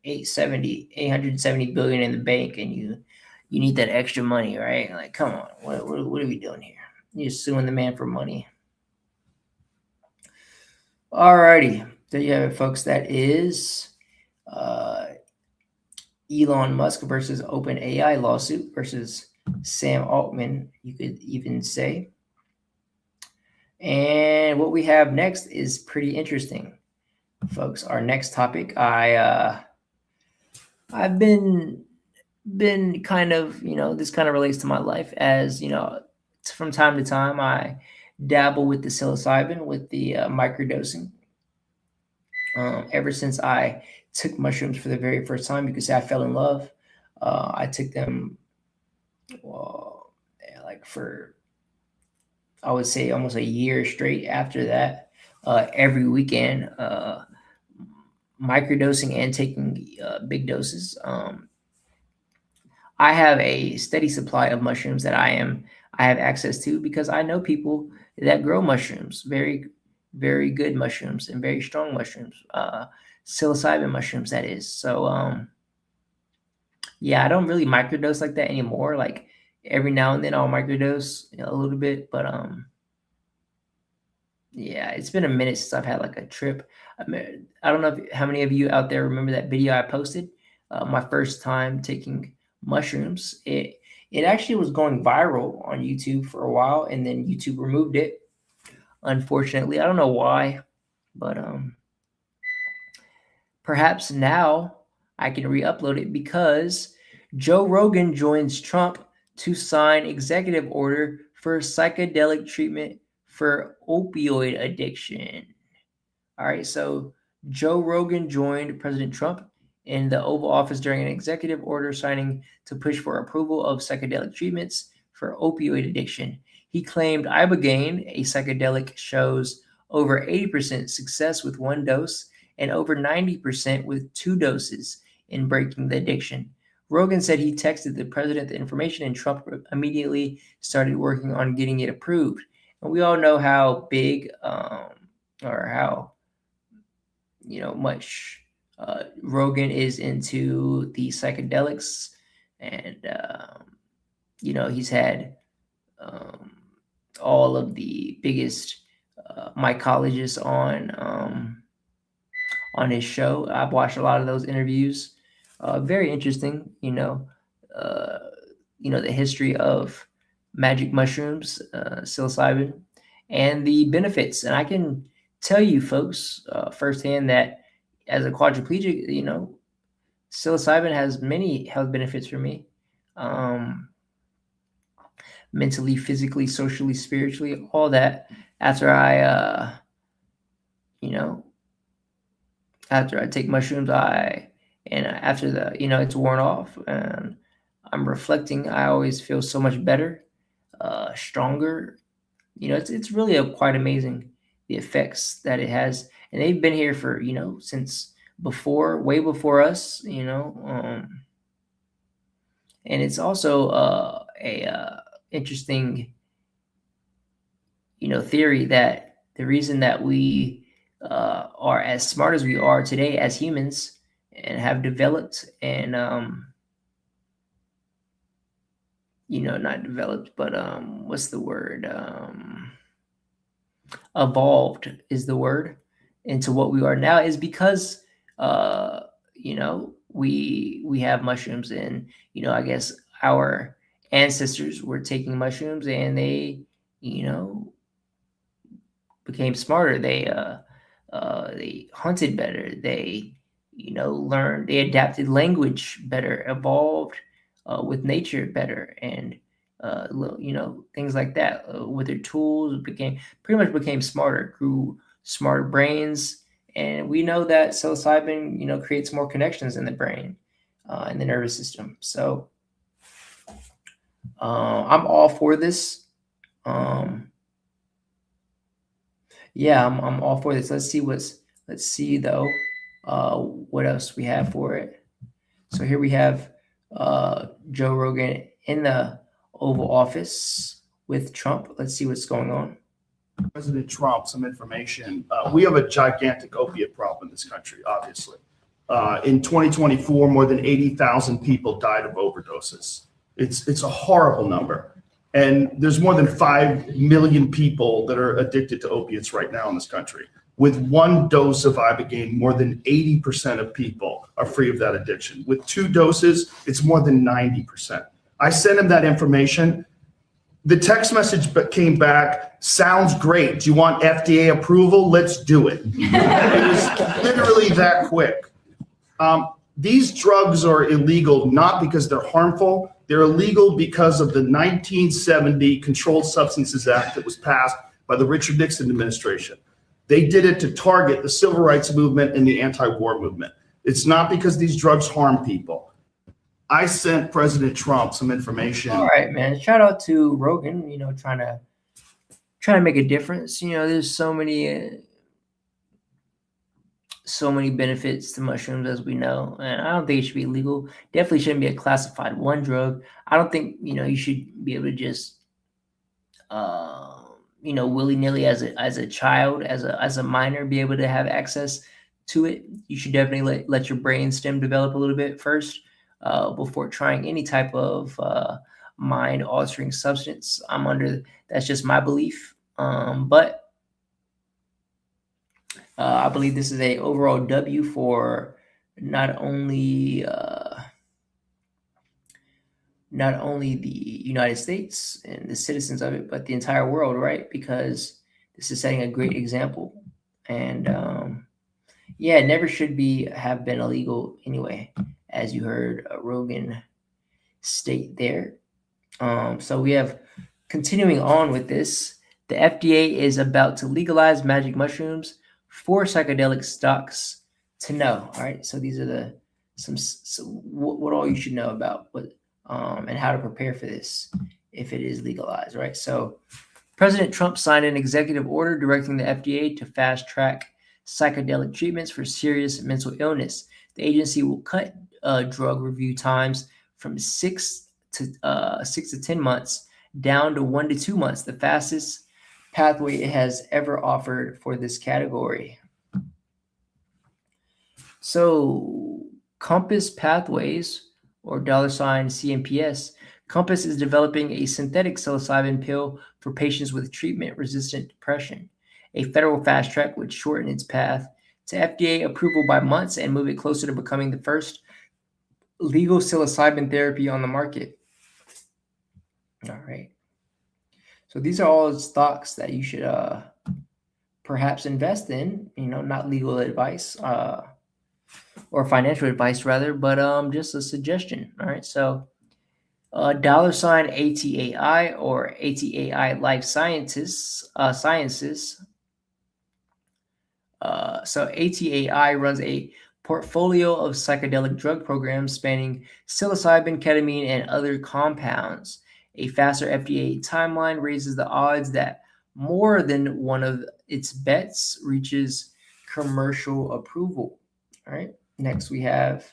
870 billion in the bank, and you need that extra money, right? Like, come on, what are we doing here? You're suing the man for money. Alrighty, there you have it, folks. That is Elon Musk versus OpenAI lawsuit versus Sam Altman, you could even say. And what we have next is pretty interesting, folks. Our next topic, I've been kind of, this kind of relates to my life, as from time to time I dabble with the psilocybin, with the microdosing. Ever since I took mushrooms for the very first time, you could say I fell in love. I took them, for, I would say, almost a year straight after that, every weekend, microdosing and taking big doses. I have a steady supply of mushrooms that I have access to, because I know people that grow mushrooms, very, very good mushrooms and very strong mushrooms, psilocybin mushrooms, that is. So, yeah, I don't really microdose like that anymore. Like, every now and then I'll microdose a little bit, but yeah, it's been a minute since I've had like a trip. I don't know how many of you out there remember that video I posted, my first time taking mushrooms. It actually was going viral on YouTube for a while, and then YouTube removed it, unfortunately. I don't know why, but perhaps now I can re-upload it, because Joe Rogan joins Trump to sign executive order for psychedelic treatment for opioid addiction. All right, so Joe Rogan joined President Trump in the Oval Office during an executive order signing to push for approval of psychedelic treatments for opioid addiction. He claimed Ibogaine, a psychedelic, shows over 80% success with one dose and over 90% with 2 doses in breaking the addiction. Rogan said he texted the president the information, and Trump immediately started working on getting it approved. And we all know how big or how much Rogan is into the psychedelics, and he's had all of the biggest mycologist on his show. I've watched a lot of those interviews. Very interesting, the history of magic mushrooms, psilocybin, and the benefits. And I can tell you folks firsthand that as a quadriplegic, psilocybin has many health benefits for me. Mentally, physically, socially, spiritually, all that. After I take mushrooms, after it's worn off and I'm reflecting, I always feel so much better, stronger. It's really quite amazing the effects that it has, and they've been here for since way before us. And it's also a interesting theory that the reason that we are as smart as we are today as humans and have developed and not developed, but what's the word? Evolved is the word into what we are now is because we have mushrooms, and I guess our ancestors were taking mushrooms and they became smarter. They hunted better. They learned. They adapted language better. Evolved with nature better, and things like that. With their tools, pretty much became smarter. Grew smarter brains, and we know that psilocybin creates more connections in the brain and the nervous system. So I'm all for this. Yeah, I'm all for this. Let's see though what else we have for it. So here we have Joe Rogan in the Oval Office with Trump. Let's see what's going on. President Trump some information. We have a gigantic opiate problem in this country, obviously. In 2024, more than 80,000 people died of overdoses. It's a horrible number. And there's more than 5 million people that are addicted to opiates right now in this country. With one dose of Ibogaine, more than 80% of people are free of that addiction. With 2 doses, it's more than 90%. I sent him that information. The text message came back, sounds great. Do you want FDA approval? Let's do it. It was literally that quick. These drugs are illegal not because they're harmful. They're illegal because of the 1970 Controlled Substances Act that was passed by the Richard Nixon administration. They did it to target the civil rights movement and the anti-war movement. It's not because these drugs harm people. I sent President Trump some information. All right, man. Shout out to Rogan, trying to make a difference. There's so many benefits to mushrooms, as we know, and I don't think it should be illegal. Definitely shouldn't be a classified 1 drug. I don't think you should be able to just willy-nilly as a child, as a minor, be able to have access to it. You should definitely let your brain stem develop a little bit first before trying any type of mind-altering substance. That's just my belief, but I believe this is a overall W for not only the United States and the citizens of it, but the entire world, right? Because this is setting a great example. And it never should have been illegal anyway, as you heard Rogan state there. So we have, continuing on with this, the FDA is about to legalize magic mushrooms for psychedelic stocks to know. All right, so these are what all you should know about and how to prepare for this if it is legalized. Right. So President Trump signed an executive order directing the FDA to fast track psychedelic treatments for serious mental illness. The agency will cut drug review times from 6 to 10 months down to 1 to 2 months, the fastest pathway it has ever offered for this category. So Compass Pathways, or $CMPS, Compass is developing a synthetic psilocybin pill for patients with treatment-resistant depression. A federal fast track would shorten its path to FDA approval by months and move it closer to becoming the first legal psilocybin therapy on the market. All right. So these are all stocks that you should perhaps invest in, not legal advice or financial advice rather, but just a suggestion. All right. So $ ATAI or ATAI Life Sciences. So ATAI runs a portfolio of psychedelic drug programs spanning psilocybin, ketamine, and other compounds. A faster FDA timeline raises the odds that more than one of its bets reaches commercial approval. All right. Next, we have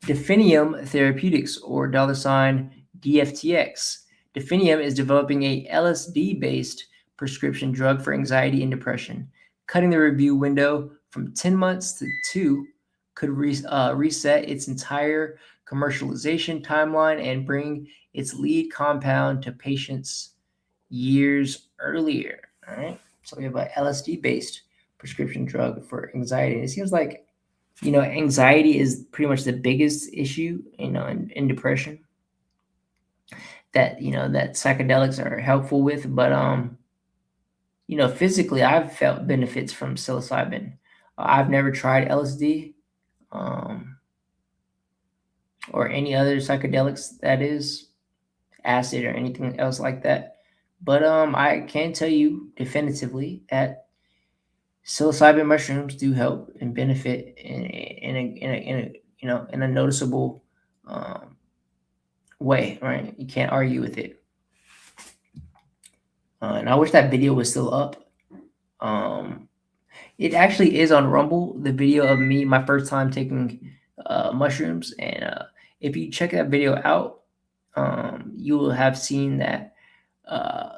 Definium Therapeutics or $DFTX. Definium is developing a LSD-based prescription drug for anxiety and depression. Cutting the review window from 10 months to 2 could reset its entire commercialization timeline and bring its lead compound to patients years earlier. All right. So we have an LSD-based prescription drug for anxiety. And it seems like, anxiety is pretty much the biggest issue, in depression that psychedelics are helpful with. But, physically, I've felt benefits from psilocybin. I've never tried LSD or any other psychedelics, that is acid or anything else like that. But I can tell you definitively that psilocybin mushrooms do help and benefit in a noticeable way, right? You can't argue with it. And I wish that video was still up. It actually is on Rumble, the video of me, my first time taking mushrooms. And if you check that video out, you will have seen that, all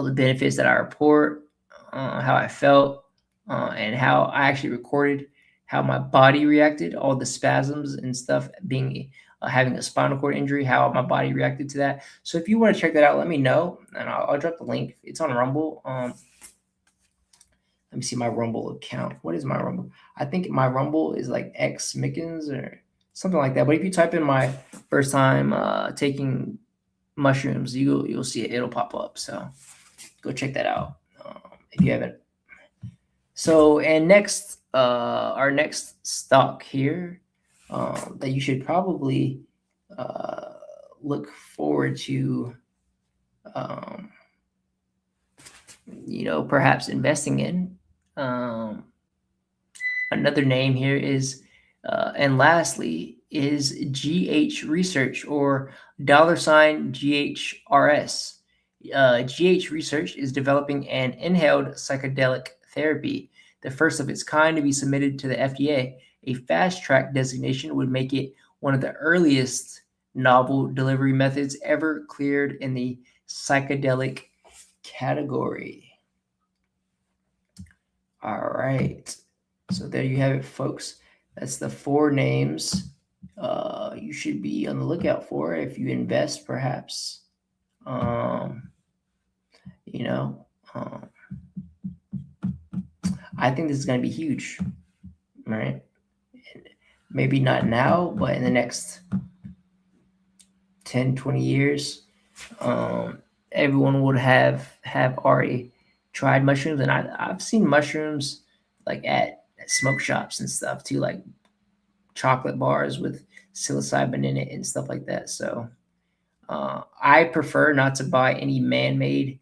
the benefits that I report, how I felt, and how I actually recorded how my body reacted, all the spasms and stuff, being having a spinal cord injury, how my body reacted to that. So if you want to check that out, let me know, and I'll drop the link. It's on Rumble. Let me see my Rumble account. What is my Rumble? I think my Rumble is like X Mickens or something like that. But if you type in my first time taking mushrooms, you'll see it. It'll pop up. So go check that out if you haven't. So, and next, our next stock here that you should probably look forward to, perhaps investing in. Another name here is, and lastly, is GH Research or $GHRS. GH Research is developing an inhaled psychedelic therapy, the first of its kind to be submitted to the FDA. A fast track designation would make it one of the earliest novel delivery methods ever cleared in the psychedelic category. All right. So there you have it, folks. That's the 4 names you should be on the lookout for if you invest, perhaps. I think this is going to be huge, right? Maybe not now, but in the next 10, 20 years, everyone would have already tried mushrooms. And I've seen mushrooms like at smoke shops and stuff too, like chocolate bars with psilocybin in it and stuff like that. So I prefer not to buy any man-made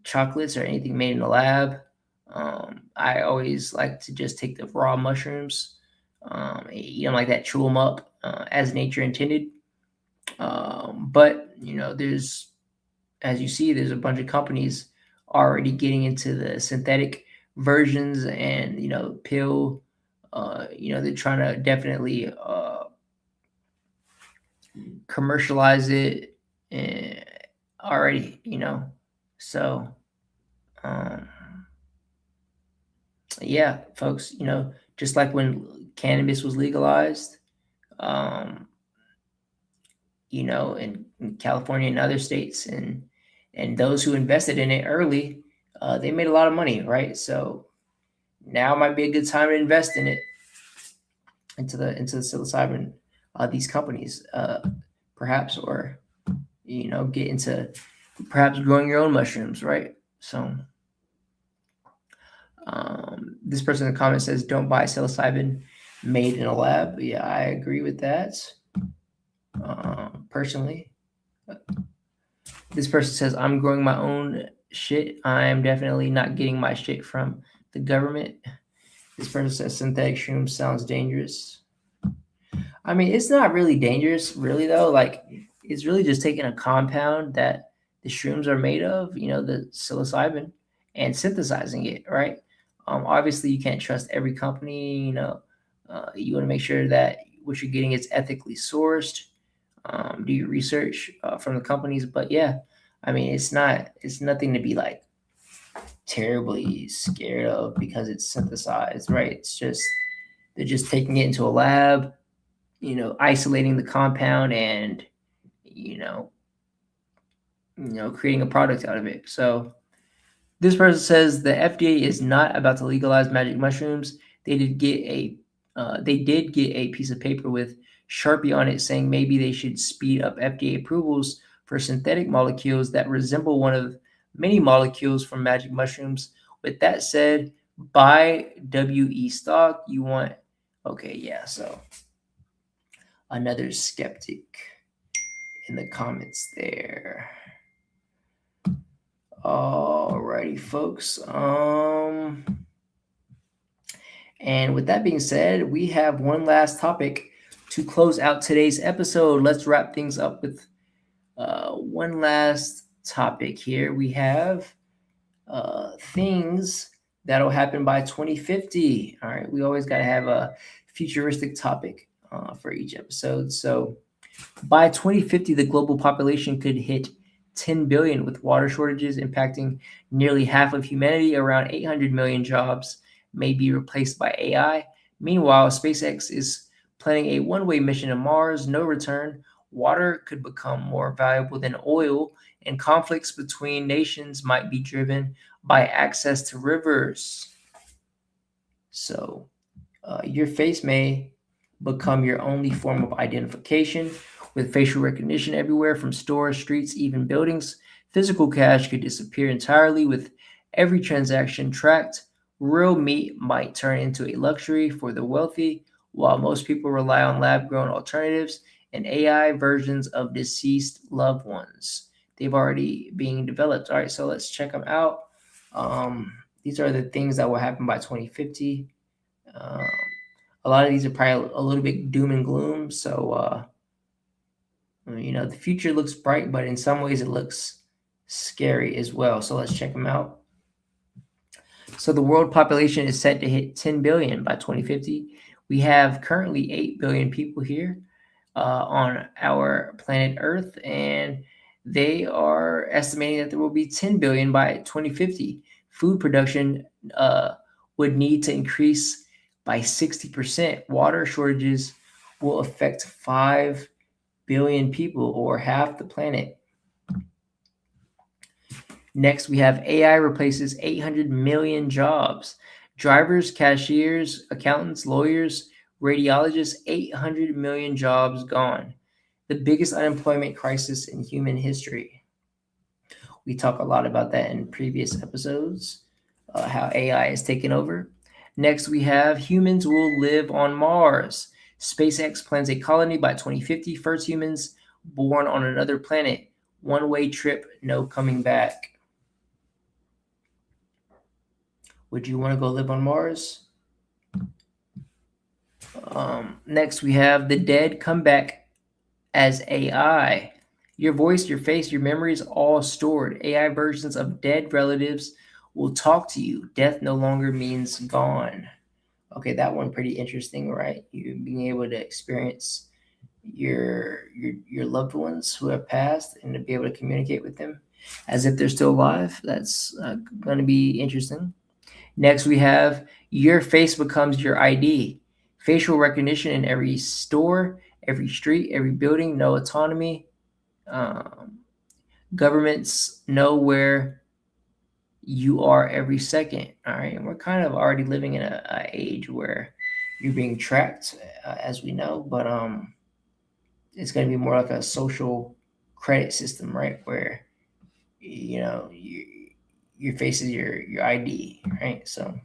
chocolates or anything made in the lab. I always like to just take the raw mushrooms, eat them like that, chew them up as nature intended. But there's, as you see, there's a bunch of companies already getting into the synthetic versions and pill. They're trying to definitely commercialize it already. So yeah, folks. Just like when cannabis was legalized, in California and other states, and those who invested in it early they made a lot of money, right? So now might be a good time to invest in it, into the psilocybin, these companies, perhaps, or get into perhaps growing your own mushrooms, right? So this person in the comment says, "Don't buy psilocybin made in a lab." Yeah, I agree with that. Personally, this person says, "I'm growing my own shit. I'm definitely not getting my shit from the government." This person says, "Synthetic shrooms sounds dangerous." I mean, it's not really dangerous, really, though. Like, it's really just taking a compound that the shrooms are made of, the psilocybin, and synthesizing it, right? Obviously, you can't trust every company. You want to make sure that what you're getting is ethically sourced. Do your research from the companies, but yeah, I mean, it's nothing to be like terribly scared of because it's synthesized, right? It's just they're just taking it into a lab, isolating the compound and creating a product out of it. So this person says the FDA is not about to legalize magic mushrooms. They did get a piece of paper with Sharpie on it saying maybe they should speed up FDA approvals for synthetic molecules that resemble one of many molecules from magic mushrooms. With that said, buy WE stock. You want, okay, yeah, so another skeptic in the comments there. Alrighty, folks. And with that being said, we have one last topic to close out today's episode. Let's wrap things up with one last topic here. We have things that'll happen by 2050. All right, we always got to have a futuristic topic for each episode. So by 2050, the global population could hit 10 billion, with water shortages impacting nearly half of humanity. Around 800 million jobs may be replaced by AI. Meanwhile, SpaceX is planning a one-way mission to Mars, no return. Water could become more valuable than oil, and conflicts between nations might be driven by access to rivers. So your face may become your only form of identification. With facial recognition everywhere, from stores, streets, even buildings, physical cash could disappear entirely. With every transaction tracked, real meat might turn into a luxury for the wealthy, while most people rely on lab-grown alternatives and AI versions of deceased loved ones. They've already being developed. All right, so let's check them out. These are the things that will happen by 2050. A lot of these are probably a little bit doom and gloom, so the future looks bright, but in some ways it looks scary as well. So let's check them out. So the world population is set to hit 10 billion by 2050. We have currently 8 billion people here on our planet Earth, and they are estimating that there will be 10 billion by 2050. Food production would need to increase by 60%. Water shortages will affect 5 billion people, or half the planet. Next, we have AI replaces 800 million jobs. Drivers, cashiers, accountants, lawyers, radiologists, 800 million jobs gone. The biggest unemployment crisis in human history. We talk a lot about that in previous episodes, how AI is taking over. Next, we have humans will live on Mars. SpaceX plans a colony by 2050. First humans born on another planet. One-way trip, no coming back. Would you want to go live on Mars? Next, we have the dead come back as AI. Your voice, your face, your memories, all stored. AI versions of dead relatives will talk to you. Death no longer means gone. Okay, that one pretty interesting, right? You being able to experience your loved ones who have passed and to be able to communicate with them as if they're still alive. That's going to be interesting. Next, we have your face becomes your ID. Facial recognition in every store, every street, every building. No autonomy. Governments know where you are every second. All right. And we're kind of already living in a age where you're being tracked, as we know, but it's going to be more like a social credit system, right? Where, your face is your ID, right? So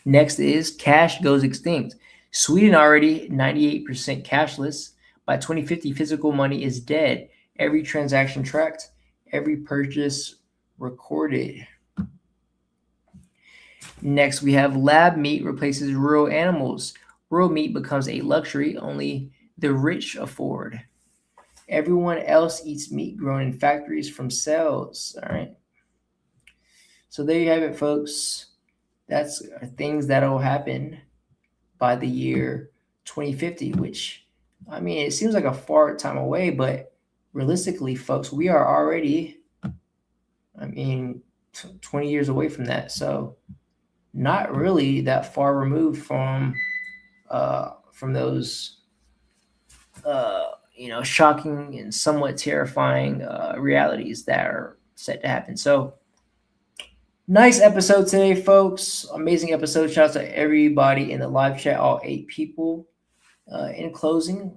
next is cash goes extinct. Sweden already 98% cashless. By 2050, physical money is dead. Every transaction tracked, every purchase recorded. Next, we have lab meat replaces rural animals. Rural meat becomes a luxury only the rich afford. Everyone else eats meat grown in factories from cells. All right. So there you have it, folks. That's things that'll happen by the year 2050, which, I mean, it seems like a far time away, but realistically, folks, we are already, 20 years away from that. So not really that far removed from those, shocking and somewhat terrifying realities that are set to happen. So nice episode today, folks. Amazing episode. Shout out to everybody in the live chat, all 8 people. In closing,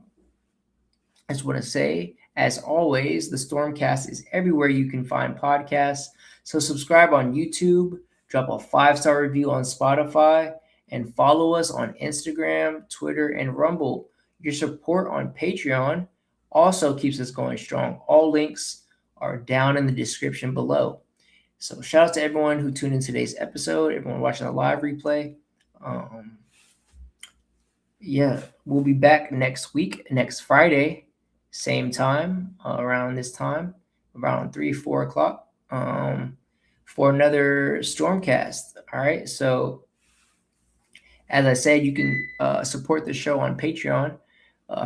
I just want to say, as always, the StormCast is everywhere you can find podcasts. So subscribe on YouTube, drop a 5-star review on Spotify, and follow us on Instagram, Twitter, and Rumble. Your support on Patreon also keeps us going strong. All links are down in the description below. So shout out to everyone who tuned in today's episode, everyone watching the live replay. We'll be back next week, next Friday, same time, around this time, around 3-4 o'clock, for another StormCast. All right. So as I said, you can support the show on Patreon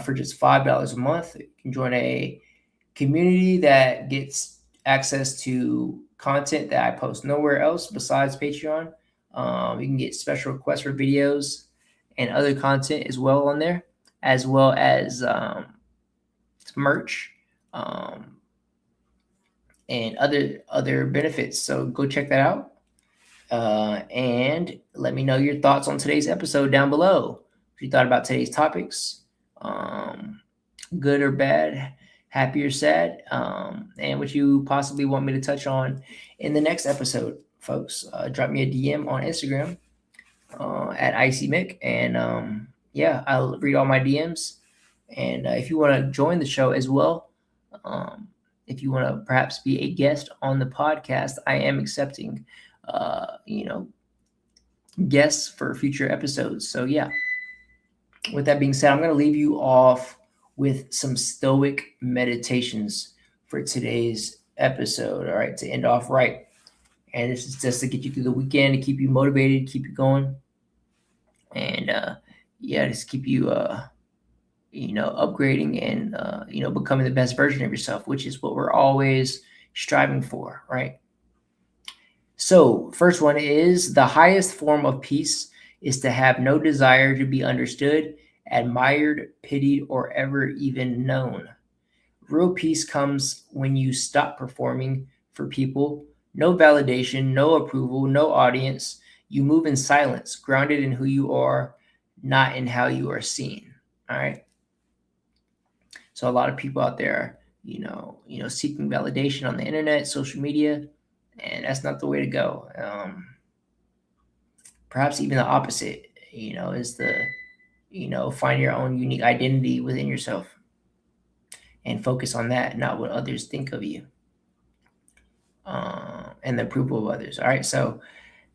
for just $5 a month. You can join a community that gets access to content that I post nowhere else besides Patreon. You can get special requests for videos and other content as well on there, as well as merch and other benefits. So go check that out. And let me know your thoughts on today's episode down below. If you thought about today's topics, good or bad, happy or sad, and what you possibly want me to touch on in the next episode, folks. Drop me a DM on Instagram at IcyMick, and I'll read all my DMs. And if you want to join the show as well, if you want to perhaps be a guest on the podcast, I am accepting guests for future episodes. So yeah, with that being said, I'm going to leave you off with some stoic meditations for today's episode. All right, to end off right. And this is just to get you through the weekend, to keep you motivated, keep you going. And just keep you upgrading and becoming the best version of yourself, which is what we're always striving for, right? So first one is, the highest form of peace is to have no desire to be understood, admired, pitied, or ever even known. Real peace comes when you stop performing for people. No validation, no approval, no audience. You move in silence, grounded in who you are, not in how you are seen. All right. So a lot of people out there, seeking validation on the internet, social media, and that's not the way to go. Perhaps even the opposite, is the, find your own unique identity within yourself and focus on that, not what others think of you, and the approval of others. All right. So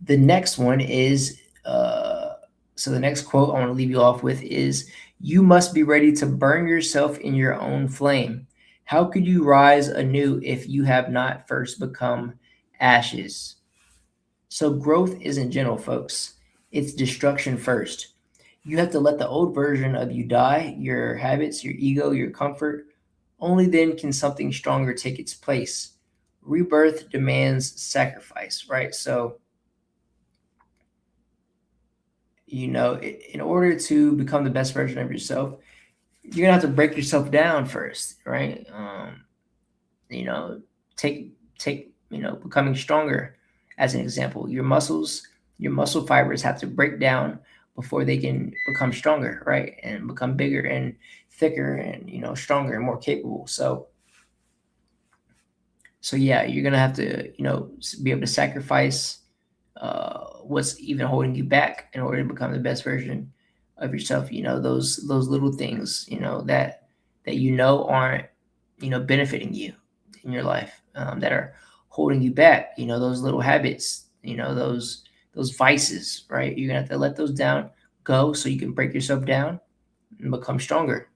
the next one is, the next quote I want to leave you off with is, you must be ready to burn yourself in your own flame. How could you rise anew if you have not first become ashes? So growth isn't gentle, folks. It's destruction first. You have to let the old version of you die, your habits, your ego, your comfort. Only then can something stronger take its place. Rebirth demands sacrifice, right? So, in order to become the best version of yourself, you're gonna have to break yourself down first, right? Take becoming stronger As an example, your muscle fibers have to break down before they can become stronger, right? And become bigger and thicker and, stronger and more capable. So yeah, you're going to have to, be able to sacrifice what's even holding you back in order to become the best version of yourself. Those little things, that aren't, benefiting you in your life, that are holding you back, those little habits, those vices, right? You're gonna have to let those go so you can break yourself down and become stronger.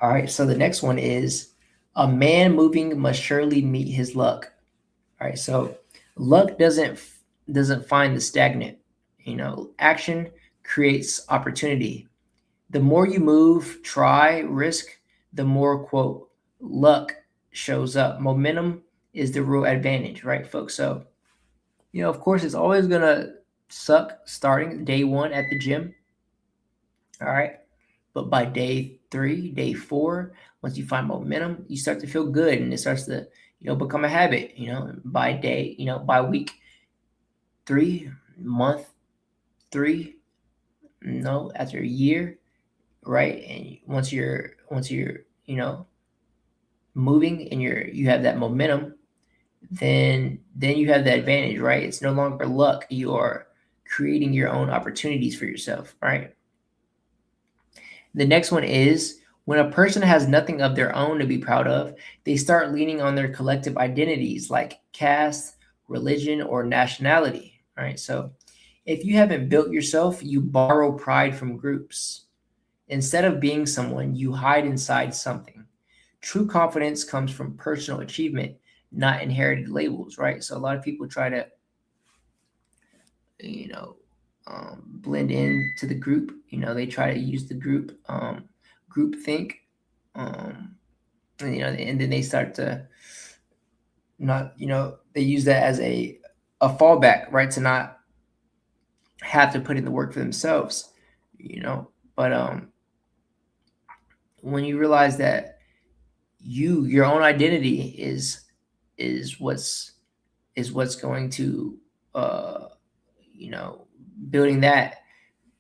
All right, so the next one is a man moving must surely meet his luck. All right, so luck doesn't find the stagnant. Action creates opportunity. The more you move, try, risk, the more, quote, luck shows up. Momentum is the real advantage, right, folks? So, of course, it's always going to suck starting day 1 at the gym. All right. But by day 3, day 4, once you find momentum, you start to feel good and it starts to, become a habit, by day, by week 3, month 3, after a year, right? And once you're, moving and you have that momentum, then you have the advantage, right? It's no longer luck. You are creating your own opportunities for yourself, right? The next one is when a person has nothing of their own to be proud of, they start leaning on their collective identities like caste, religion, or nationality, right? So if you haven't built yourself, you borrow pride from groups. Instead of being someone, you hide inside something. True confidence comes from personal achievement, not inherited labels, right? So a lot of people try to, blend into the group. They try to use the group think, and then they start to not, they use that as a fallback, right? To not have to put in the work for themselves, but when you realize that your own identity is what's going to building that,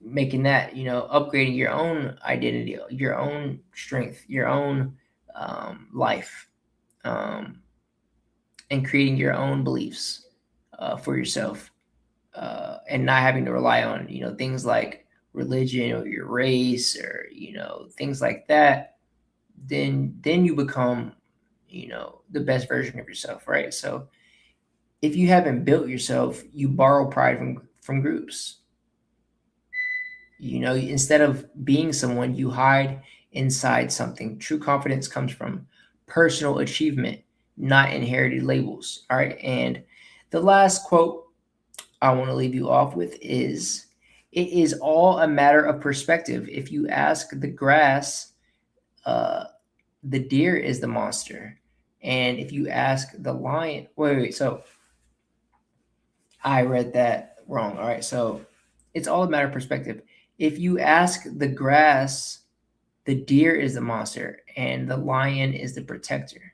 making that, upgrading your own identity, your own strength, your own life, and creating your own beliefs for yourself, and not having to rely on things like religion or your race or things like that, then you become the best version of yourself, right? So if you haven't built yourself, you borrow pride from groups. Instead of being someone, you hide inside something. True confidence comes from personal achievement, not inherited labels. All right. And the last quote I want to leave you off with is, it is all a matter of perspective. If you ask the grass, the deer is the monster. And if you ask the lion, wait. So I read that wrong. All right. So it's all a matter of perspective. If you ask the grass, the deer is the monster and the lion is the protector.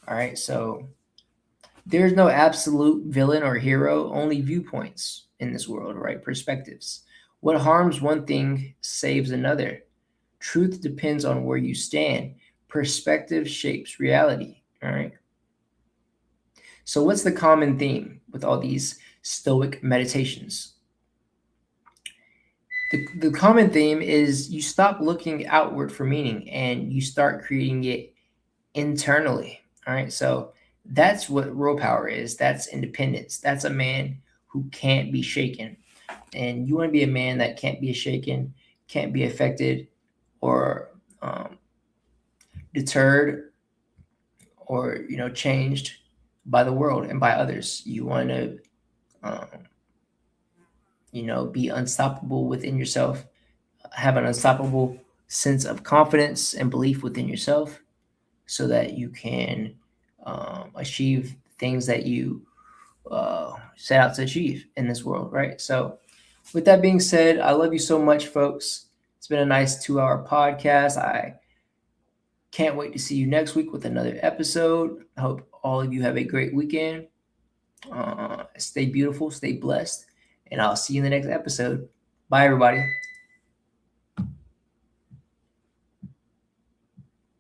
All right. So there's no absolute villain or hero, only viewpoints in this world, right? Perspectives. What harms one thing saves another. Truth depends on where you stand. Perspective shapes reality. All right. So what's the common theme with all these Stoic meditations? The common theme is you stop looking outward for meaning and you start creating it internally. All right. So that's what real power is. That's independence. That's a man who can't be shaken. And you want to be a man that can't be shaken, can't be affected or deterred or, changed by the world and by others. You want to, be unstoppable within yourself, have an unstoppable sense of confidence and belief within yourself so that you can achieve things that you set out to achieve in this world, right? So with that being said, I love you so much, folks. It's been a nice 2-hour podcast. I can't wait to see you next week with another episode. I hope all of you have a great weekend. Stay beautiful, stay blessed, and I'll see you in the next episode. Bye, everybody.